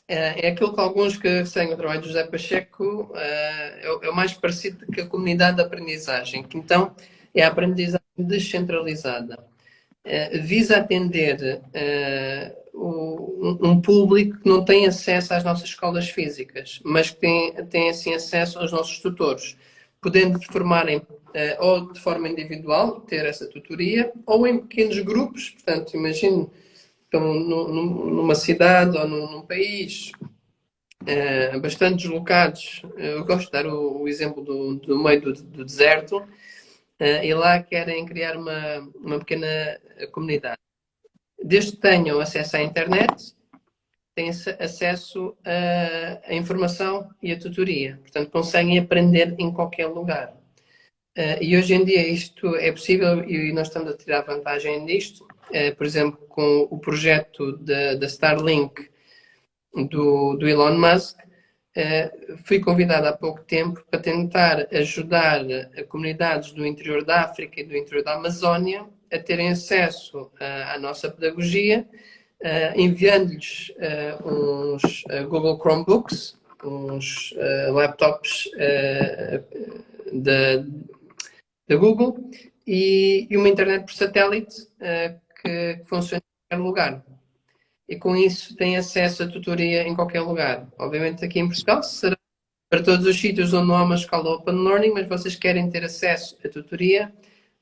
é aquilo que alguns que seguem o trabalho do José Pacheco é o mais parecido com a comunidade de aprendizagem, que então é a aprendizagem descentralizada. Visa atender um público que não tem acesso às nossas escolas físicas, mas que tem assim acesso aos nossos tutores, podendo formarem ou de forma individual, ter essa tutoria, ou em pequenos grupos. Portanto, imagino estão numa cidade ou num país bastante deslocados. Eu gosto de dar o exemplo do meio do deserto, e lá querem criar uma pequena comunidade. Desde que tenham acesso à internet, têm acesso à informação e à tutoria. Portanto, conseguem aprender em qualquer lugar. E hoje em dia isto é possível e nós estamos a tirar vantagem disto. Por exemplo, com o projeto da Starlink do Elon Musk, fui convidado há pouco tempo para tentar ajudar a comunidades do interior da África e do interior da Amazónia a terem acesso à nossa pedagogia, enviando-lhes uns Google Chromebooks, uns laptops da Google e uma internet por satélite que funciona em qualquer lugar. E com isso têm acesso à tutoria em qualquer lugar. Obviamente aqui em Portugal será para todos os sítios onde não há uma escola Open Learning, mas vocês querem ter acesso à tutoria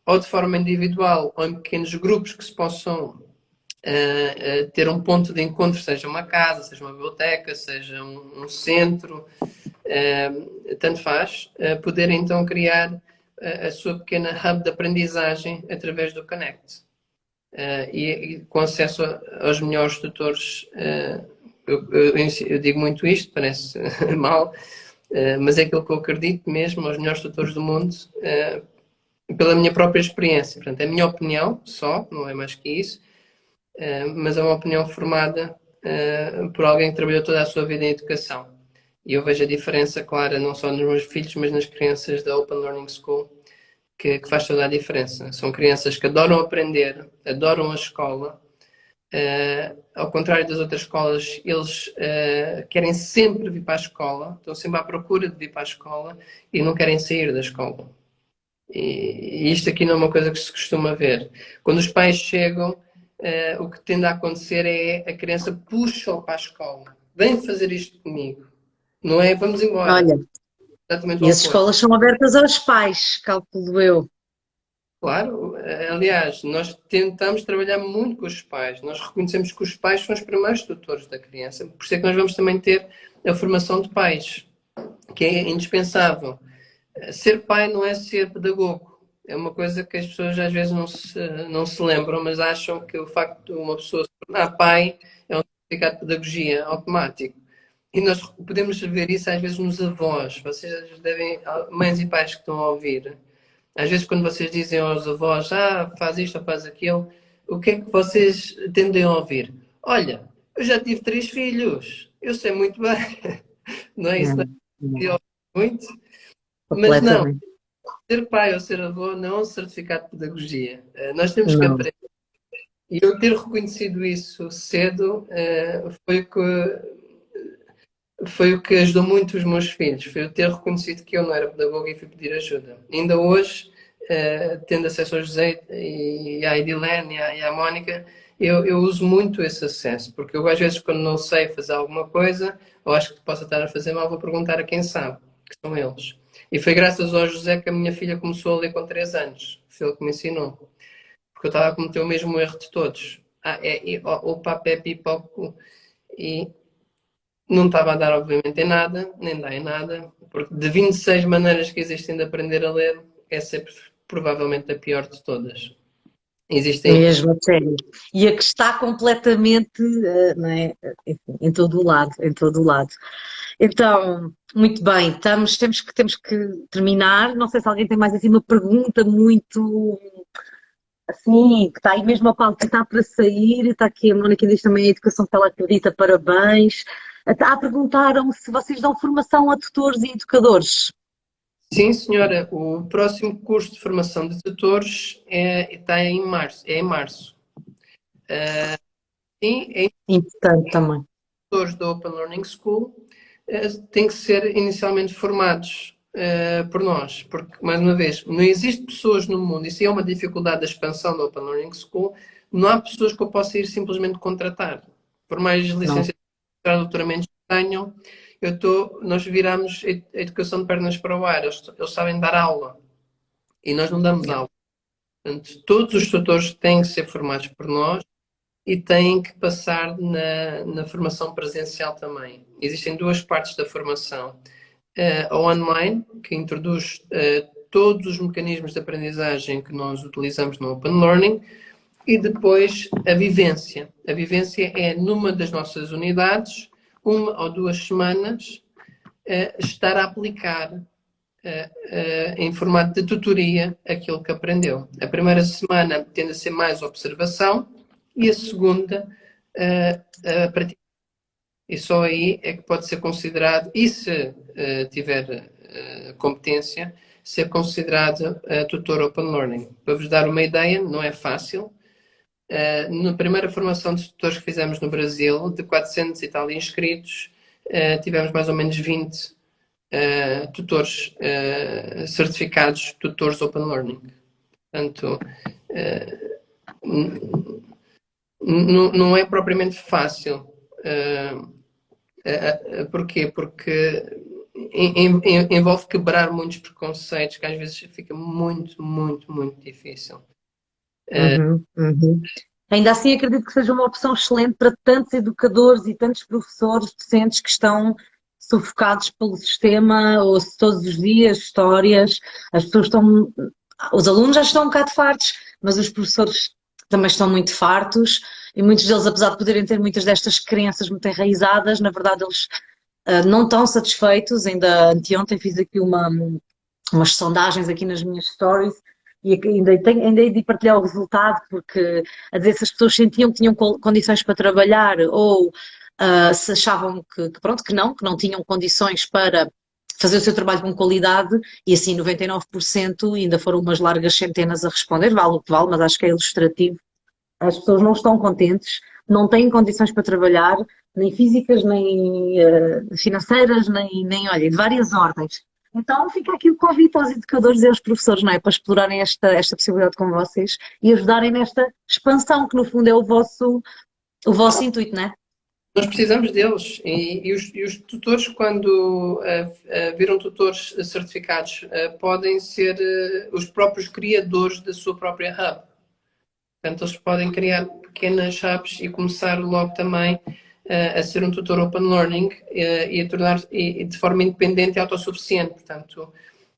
ou de forma individual ou em pequenos grupos que se possam ter um ponto de encontro, seja uma casa, seja uma biblioteca, seja um centro, tanto faz, poderem então criar a sua pequena hub de aprendizagem através do Connect. E com acesso aos melhores tutores. Eu digo muito isto, parece mal, mas é aquilo que eu acredito mesmo, aos melhores tutores do mundo, pela minha própria experiência. Portanto, é a minha opinião só, não é mais que isso, mas é uma opinião formada por alguém que trabalhou toda a sua vida em educação. E eu vejo a diferença clara, não só nos meus filhos, mas nas crianças da Open Learning School, que faz toda a diferença. São crianças que adoram aprender, adoram a escola. Ao contrário das outras escolas, eles querem sempre vir para a escola, estão sempre à procura de vir para a escola e não querem sair da escola. E isto aqui não é uma coisa que se costuma ver. Quando os pais chegam, o que tende a acontecer é a criança puxa-o para a escola. Vem fazer isto comigo. Não é vamos embora. Olha, Exatamente o e as oposto. escolas são abertas aos pais, calculo eu. Claro, aliás, nós tentamos trabalhar muito com os pais. Nós reconhecemos que os pais são os primeiros tutores da criança. Por isso é que nós vamos também ter a formação de pais, que é indispensável. Ser pai não é ser pedagogo. É uma coisa que as pessoas às vezes não se lembram, mas acham que o facto de uma pessoa se tornar pai é um certificado de pedagogia automático. E nós podemos ver isso às vezes nos avós. Vocês devem, mães e pais que estão a ouvir, às vezes quando vocês dizem aos avós, faz isto ou faz aquilo, o que é que vocês tendem a ouvir? Olha, eu já tive 3 filhos, eu sei muito bem. Não é isso? Não é muito? Mas não, Completamente. ser pai ou ser avô não é um certificado de pedagogia. Nós temos que Não. aprender. E eu ter reconhecido isso cedo foi o que ajudou muito os meus filhos. Foi eu ter reconhecido que eu não era pedagogo e fui pedir ajuda. Ainda hoje, tendo acesso ao José e à Edilene e à Mónica, eu uso muito esse acesso, porque eu às vezes quando não sei fazer alguma coisa, ou acho que possa estar a fazer mal, vou perguntar a quem sabe, que são eles. E foi graças ao José que a minha filha começou a ler com 3 anos. Foi ele que me ensinou. Porque eu estava a cometer o mesmo erro de todos. O papo é pipoco e não estava a dar, obviamente, em nada, nem dá em nada, porque de 26 maneiras que existem de aprender a ler, essa é provavelmente a pior de todas. Existem. Mesmo, a sério. E a que está completamente, não é? Enfim, em todo o lado, em todo o lado. Então, muito bem, temos que terminar. Não sei se alguém tem mais assim uma pergunta muito assim, que está aí mesmo a palpitar para sair. Está aqui a Mónica diz também a educação que ela acredita, parabéns. Perguntaram se vocês dão formação a tutores e educadores. Sim, senhora, o próximo curso de formação de tutores está em março. É em março. Sim, é Importante também. tutores da Open Learning School têm que ser inicialmente formados por nós, porque, mais uma vez, não existe pessoas no mundo, isso é uma dificuldade da expansão da Open Learning School, não há pessoas que eu possa ir simplesmente contratar. Por mais Não. licenciaturas e doutoramentos que tenham, nós viramos a educação de pernas para o ar, eles sabem dar aula e nós não damos aula. Portanto, todos os tutores têm que ser formados por nós e têm que passar na formação presencial também. Existem duas partes da formação. A online, que introduz todos os mecanismos de aprendizagem que nós utilizamos no Open Learning, e depois a vivência. A vivência é numa das nossas unidades, 1 ou 2 semanas, estar a aplicar em formato de tutoria aquilo que aprendeu. A primeira semana tende a ser mais observação e a segunda a prática. E só aí é que pode ser considerado, e se tiver competência, ser considerado tutor Open Learning. Para vos dar uma ideia, não é fácil. Na primeira formação de tutores que fizemos no Brasil, de 400 e tal inscritos, tivemos mais ou menos 20 tutores certificados, tutores Open Learning. Portanto, não é propriamente fácil. Porquê? Porque envolve quebrar muitos preconceitos, que às vezes fica muito, muito, muito difícil. Ainda assim, acredito que seja uma opção excelente para tantos educadores e tantos professores, docentes que estão sufocados pelo sistema, ou se todos os dias, histórias, as pessoas estão, os alunos já estão um bocado fartos, mas os professores também estão muito fartos, e muitos deles, apesar de poderem ter muitas destas crenças muito enraizadas, na verdade eles não estão satisfeitos. Ainda anteontem fiz aqui umas sondagens aqui nas minhas stories, e ainda hei de partilhar o resultado, porque a dizer se as pessoas sentiam que tinham condições para trabalhar, ou se achavam pronto, que não tinham condições para fazer o seu trabalho com qualidade, e assim 99%, ainda foram umas largas centenas a responder, vale o que vale, mas acho que é ilustrativo. As pessoas não estão contentes, não têm condições para trabalhar, nem físicas, nem financeiras, nem, olha, de várias ordens. Então fica aqui o convite aos educadores e aos professores, não é? Para explorarem esta possibilidade com vocês e ajudarem nesta expansão, que no fundo é o vosso intuito, não é? Nós precisamos deles, e os tutores, quando viram tutores certificados, podem ser os próprios criadores da sua própria hub. Portanto, eles podem criar pequenas hubs e começar logo também a ser um tutor Open Learning e a tornar de forma independente e autossuficiente. Portanto,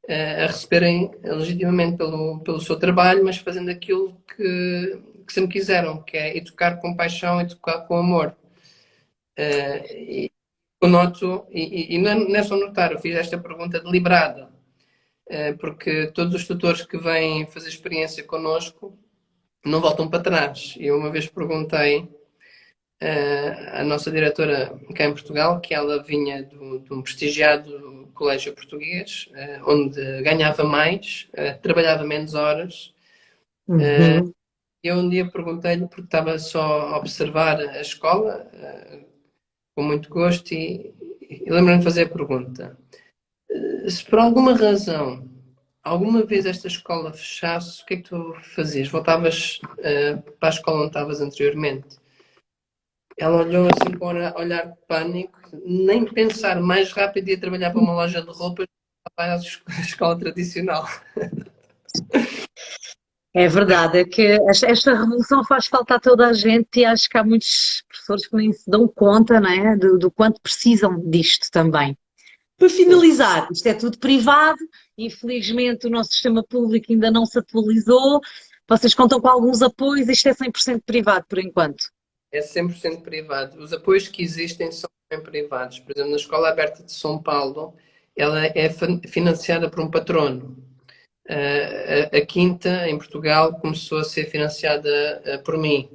a receberem legitimamente pelo seu trabalho, mas fazendo aquilo que sempre quiseram, que é educar com paixão, educar com amor. Eu noto, e não é só notar, eu fiz esta pergunta deliberada, porque todos os tutores que vêm fazer experiência connosco não voltam para trás. Eu uma vez perguntei à nossa diretora cá em Portugal, que ela vinha de um prestigiado colégio português, onde ganhava mais, trabalhava menos horas. Eu um dia perguntei-lhe, porque estava só a observar a escola, com muito gosto, e lembro-me de fazer a pergunta: se por alguma razão, alguma vez esta escola fechasse, o que é que tu fazias? Voltavas para a escola onde estavas anteriormente? Ela olhou assim com um olhar de pânico, nem pensar, mais rápido ia trabalhar para uma loja de roupas para a escola tradicional. É verdade, é que esta revolução faz falta a toda a gente, e acho que há muitos professores que nem se dão conta, não é, do quanto precisam disto também. Para finalizar, isto é tudo privado, infelizmente o nosso sistema público ainda não se atualizou, vocês contam com alguns apoios, isto é 100% privado por enquanto. É 100% privado. Os apoios que existem são bem privados. Por exemplo, na Escola Aberta de São Paulo, ela é financiada por um patrono. A Quinta, em Portugal, começou a ser financiada por mim.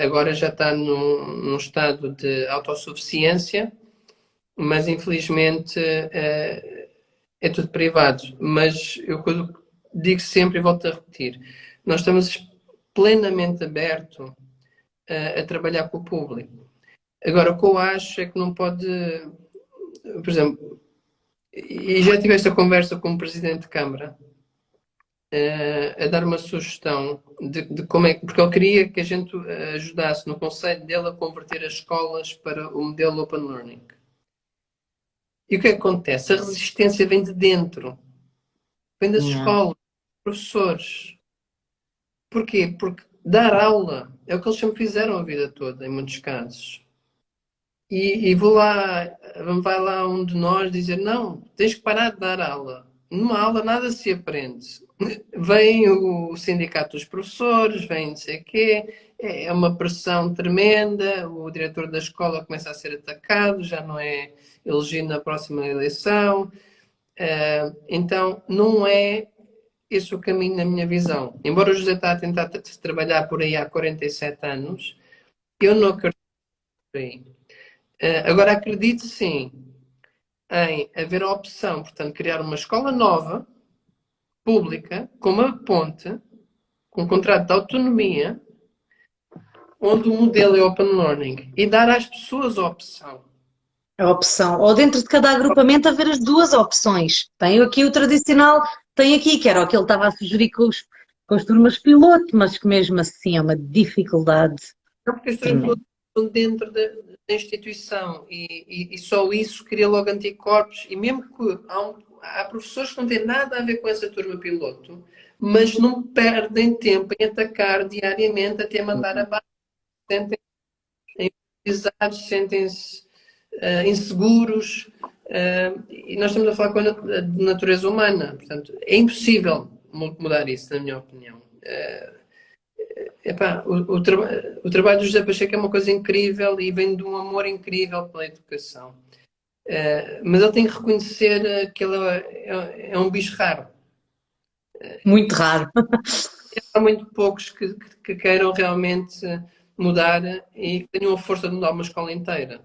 Agora já está num estado de autossuficiência, mas infelizmente é tudo privado. Mas eu digo sempre e volto a repetir: nós estamos plenamente abertos a trabalhar com o público. Agora, o que eu acho é que não pode, por exemplo, e já tive esta conversa com o Presidente de Câmara, a dar uma sugestão de como é, porque ele queria que a gente ajudasse no conselho dele a converter as escolas para o modelo Open Learning. E o que é que acontece? A resistência vem de dentro, vem das escolas, dos professores. Porquê? Porque dar aula é o que eles sempre fizeram a vida toda, em muitos casos. E vou lá, vai lá um de nós dizer, não, tens que parar de dar aula. Numa aula nada se aprende. Vem o sindicato dos professores, vem não sei o quê, é uma pressão tremenda, o diretor da escola começa a ser atacado, já não é elegido na próxima eleição. Então, não é esse o caminho na minha visão. Embora o José está a tentar trabalhar por aí há 47 anos, eu não acredito por aí. Agora, acredito sim em haver a opção, portanto, criar uma escola nova, pública, com uma ponte, com um contrato de autonomia, onde o modelo é open learning e dar às pessoas a opção. A opção. Ou dentro de cada agrupamento haver as duas opções. Tem aqui o tradicional, tem aqui, que era o que ele estava a sugerir com as turmas piloto, mas que mesmo assim é uma dificuldade Não, porque as tremenda. pessoas estão dentro da instituição e só isso cria logo anticorpos. E mesmo que há professores que não têm nada a ver com essa turma piloto, mas não perdem tempo em atacar diariamente até mandar abaixo. Sentem-se inferiorizados, sentem-se inseguros. E nós estamos a falar de natureza humana. Portanto, é impossível mudar isso, na minha opinião. Epá, o trabalho do José Pacheco é uma coisa incrível e vem de um amor incrível pela educação. Mas ele tem que reconhecer que ele é um bicho raro. Muito raro. Há muito poucos que queiram realmente mudar e que tenham a força de mudar uma escola inteira.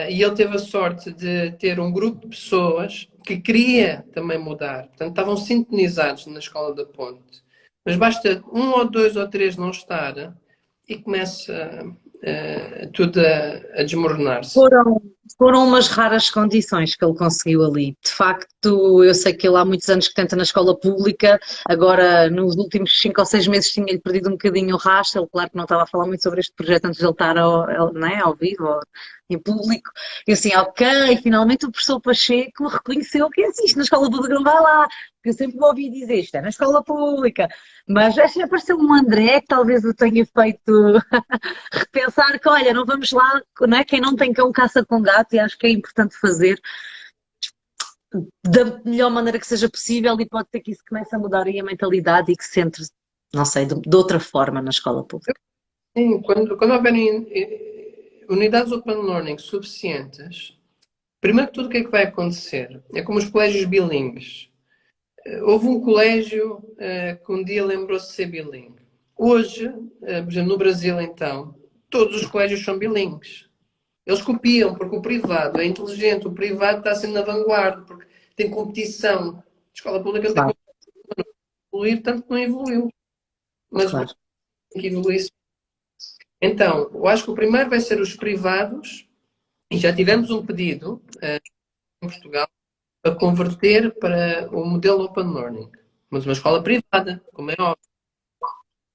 E ele teve a sorte de ter um grupo de pessoas que queria também mudar. Portanto, estavam sintonizados na Escola da Ponte. Mas basta um ou dois ou três não estar e começa tudo a desmoronar-se. Foram, foram umas raras condições que ele conseguiu ali. De facto, eu sei que ele há muitos anos que tenta na escola pública, agora nos últimos 5 ou 6 meses tinha-lhe perdido um bocadinho o rastro, ele claro que não estava a falar muito sobre este projeto antes de ele estar não é, ao vivo, em público. E assim, ok, finalmente o professor Pacheco reconheceu que é assim, isto na escola pública não vai lá, porque eu sempre me ouvi dizer isto é na escola pública, mas acho que apareceu um André que talvez o tenha feito repensar que, olha, não vamos lá, não é? Quem não tem cão caça com gato e acho que é importante fazer da melhor maneira que seja possível e pode ser que isso comece a mudar aí a mentalidade e que se entre, não sei, de outra forma na escola pública. Sim, quando houverem unidades open learning suficientes, primeiro que tudo o que é que vai acontecer? É como os colégios bilíngues. Houve um colégio que um dia lembrou-se de ser bilíngue. Hoje, por exemplo, no Brasil, então, todos os colégios são bilíngues. Eles copiam, porque o privado é inteligente, o privado está sempre na vanguarda, porque tem competição. A escola pública não tem Claro, competição, não evoluir, tanto que não evoluiu. Mas claro. tem que evoluir. Então, eu acho que o primeiro vai ser os privados, e já tivemos um pedido em Portugal para converter para o modelo Open Learning. Mas uma escola privada, como é óbvio.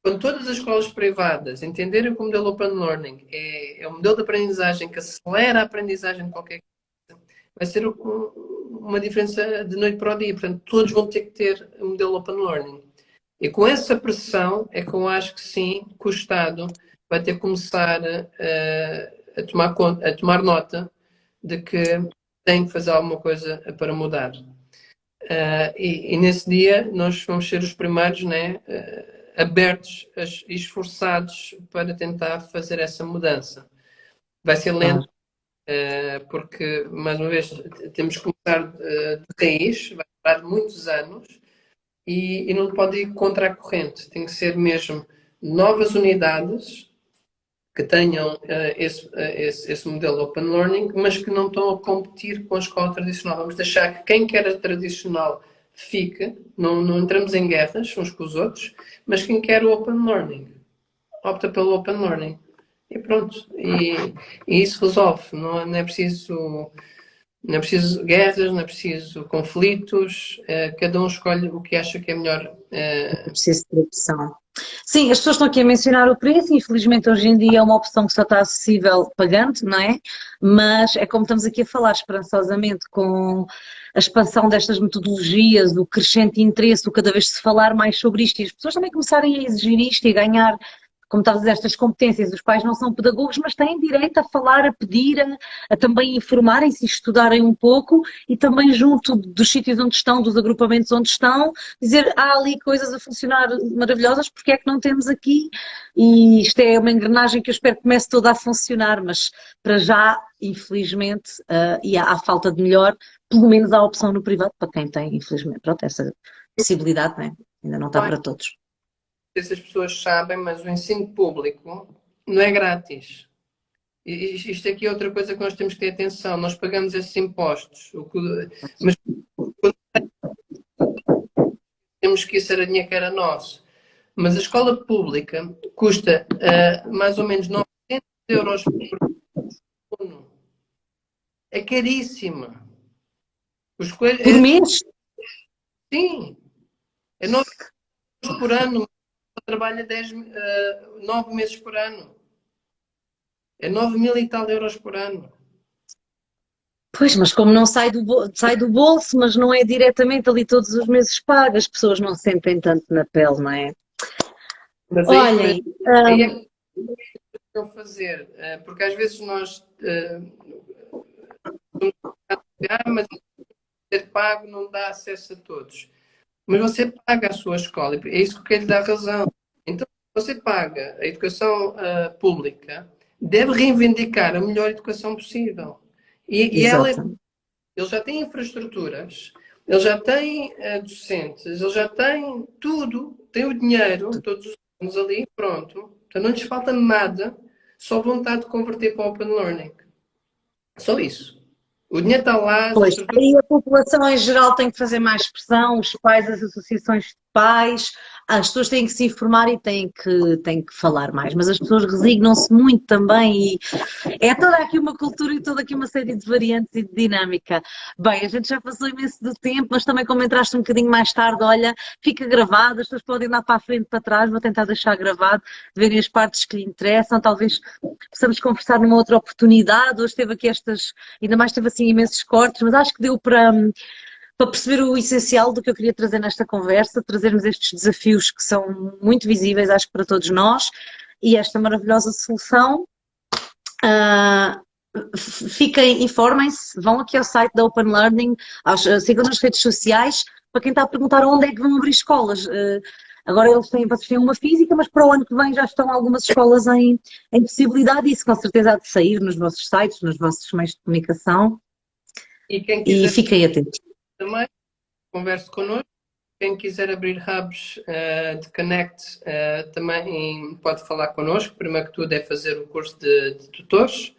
Quando todas as escolas privadas entenderem que o modelo Open Learning é um modelo de aprendizagem que acelera a aprendizagem de qualquer coisa, vai ser uma diferença de noite para o dia. Portanto, todos vão ter que ter o modelo Open Learning. E com essa pressão é que eu acho que sim, que o Estado vai ter que começar a tomar nota de que tem que fazer alguma coisa para mudar. E nesse dia nós vamos ser os primeiros, né, abertos e esforçados para tentar fazer essa mudança. Vai ser lento, porque, mais uma vez, temos que começar de raiz, vai demorar muitos anos e não pode ir contra a corrente. Tem que ser mesmo novas unidades que tenham esse modelo Open Learning, mas que não estão a competir com a escola tradicional. Vamos deixar que quem quer a tradicional fique, não entramos em guerras uns com os outros, mas quem quer o Open Learning opta pelo Open Learning. E pronto. E isso resolve. Não é preciso. Não é preciso guerras, não é preciso conflitos, cada um escolhe o que acha que é melhor. É preciso ter opção. Sim, as pessoas estão aqui a mencionar o preço, infelizmente hoje em dia é uma opção que só está acessível pagando, não é? Mas é como estamos aqui a falar esperançosamente com a expansão destas metodologias, o crescente interesse, o cada vez se falar mais sobre isto e as pessoas também começarem a exigir isto e ganhar como estavas a dizer, estas competências, os pais não são pedagogos, mas têm direito a falar, a pedir, a também informarem-se e estudarem um pouco e também junto dos sítios onde estão, dos agrupamentos onde estão, dizer, há ali coisas a funcionar maravilhosas, porque é que não temos aqui? E isto é uma engrenagem que eu espero que comece toda a funcionar, mas para já, infelizmente, e há falta de melhor, pelo menos há opção no privado para quem tem, infelizmente, pronto, essa possibilidade, né? Ainda não está Não para todos. sei se as pessoas sabem, mas o ensino público não é grátis. E isto aqui é outra coisa que nós temos que ter atenção. Nós pagamos esses impostos, mas temos que isso era dinheiro que era nosso. Mas a escola pública custa mais ou menos 900 euros por aluno. É caríssima. Por mês? Sim, é 9 euros por ano. Trabalha 9 meses por ano. É 9 mil e tal euros por ano. Pois, mas como não sai do bolso, mas não é diretamente ali todos os meses pago, as pessoas não sentem tanto na pele, não é? Mas Olhem, aí é que eu fazer, porque às vezes nós mas ser pago não dá acesso a todos. Mas você paga a sua escola, e é isso que eu quero lhe dar razão. Então, você paga a educação pública, deve reivindicar a melhor educação possível. E exato. ele já tem infraestruturas, ele já tem docentes, ele já tem tudo, tem o dinheiro, todos os anos ali, pronto. Então não lhes falta nada, só vontade de converter para Open Learning. Só isso. O dinheiro está lá, as Pois, estruturas. aí a população em geral tem que fazer mais pressão, os pais, as associações de pais, as pessoas têm que se informar e têm que falar mais, mas as pessoas resignam-se muito também e é toda aqui uma cultura e toda aqui uma série de variantes e de dinâmica. Bem, a gente já passou imenso do tempo, mas também como entraste um bocadinho mais tarde, olha, fica gravado, as pessoas podem andar para a frente e para trás, vou tentar deixar gravado, verem as partes que lhe interessam, talvez possamos conversar numa outra oportunidade, hoje teve aqui ainda mais teve assim imensos cortes, mas acho que deu para perceber o essencial do que eu queria trazer nesta conversa, trazermos estes desafios que são muito visíveis, acho que para todos nós, e esta maravilhosa solução. Fiquem, informem-se, vão aqui ao site da Open Learning, sigam nas redes sociais, para quem está a perguntar onde é que vão abrir escolas. Agora vocês têm uma física, mas para o ano que vem já estão algumas escolas em possibilidade, e isso com certeza há de sair nos vossos sites, nos vossos meios de comunicação, E quem e quiser fiquem atentos. também, converse connosco. Quem quiser abrir hubs de Connect também pode falar connosco. Primeiro que tudo é fazer o curso de tutores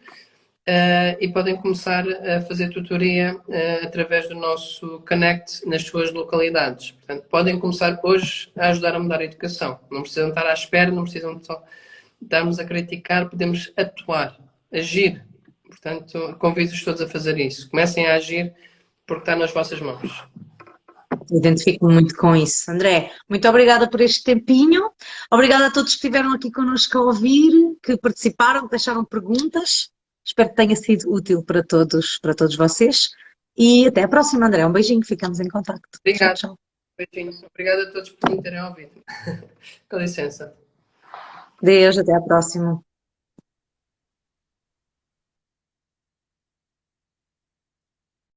e podem começar a fazer tutoria através do nosso Connect nas suas localidades. Portanto, podem começar hoje a ajudar a mudar a educação. Não precisam estar à espera, não precisam só estarmos a criticar, podemos atuar, agir. Portanto, convido-os todos a fazer isso. Comecem a agir porque está nas vossas mãos. Identifico-me muito com isso. André, muito obrigada por este tempinho. Obrigada a todos que estiveram aqui connosco a ouvir, que participaram, que deixaram perguntas. Espero que tenha sido útil para todos vocês. E até a próxima, André. Um beijinho, ficamos em contacto. Tchau, Obrigado. tchau. Beijinho. Obrigado a todos por me terem ouvido. Com licença. Deus, até a próxima.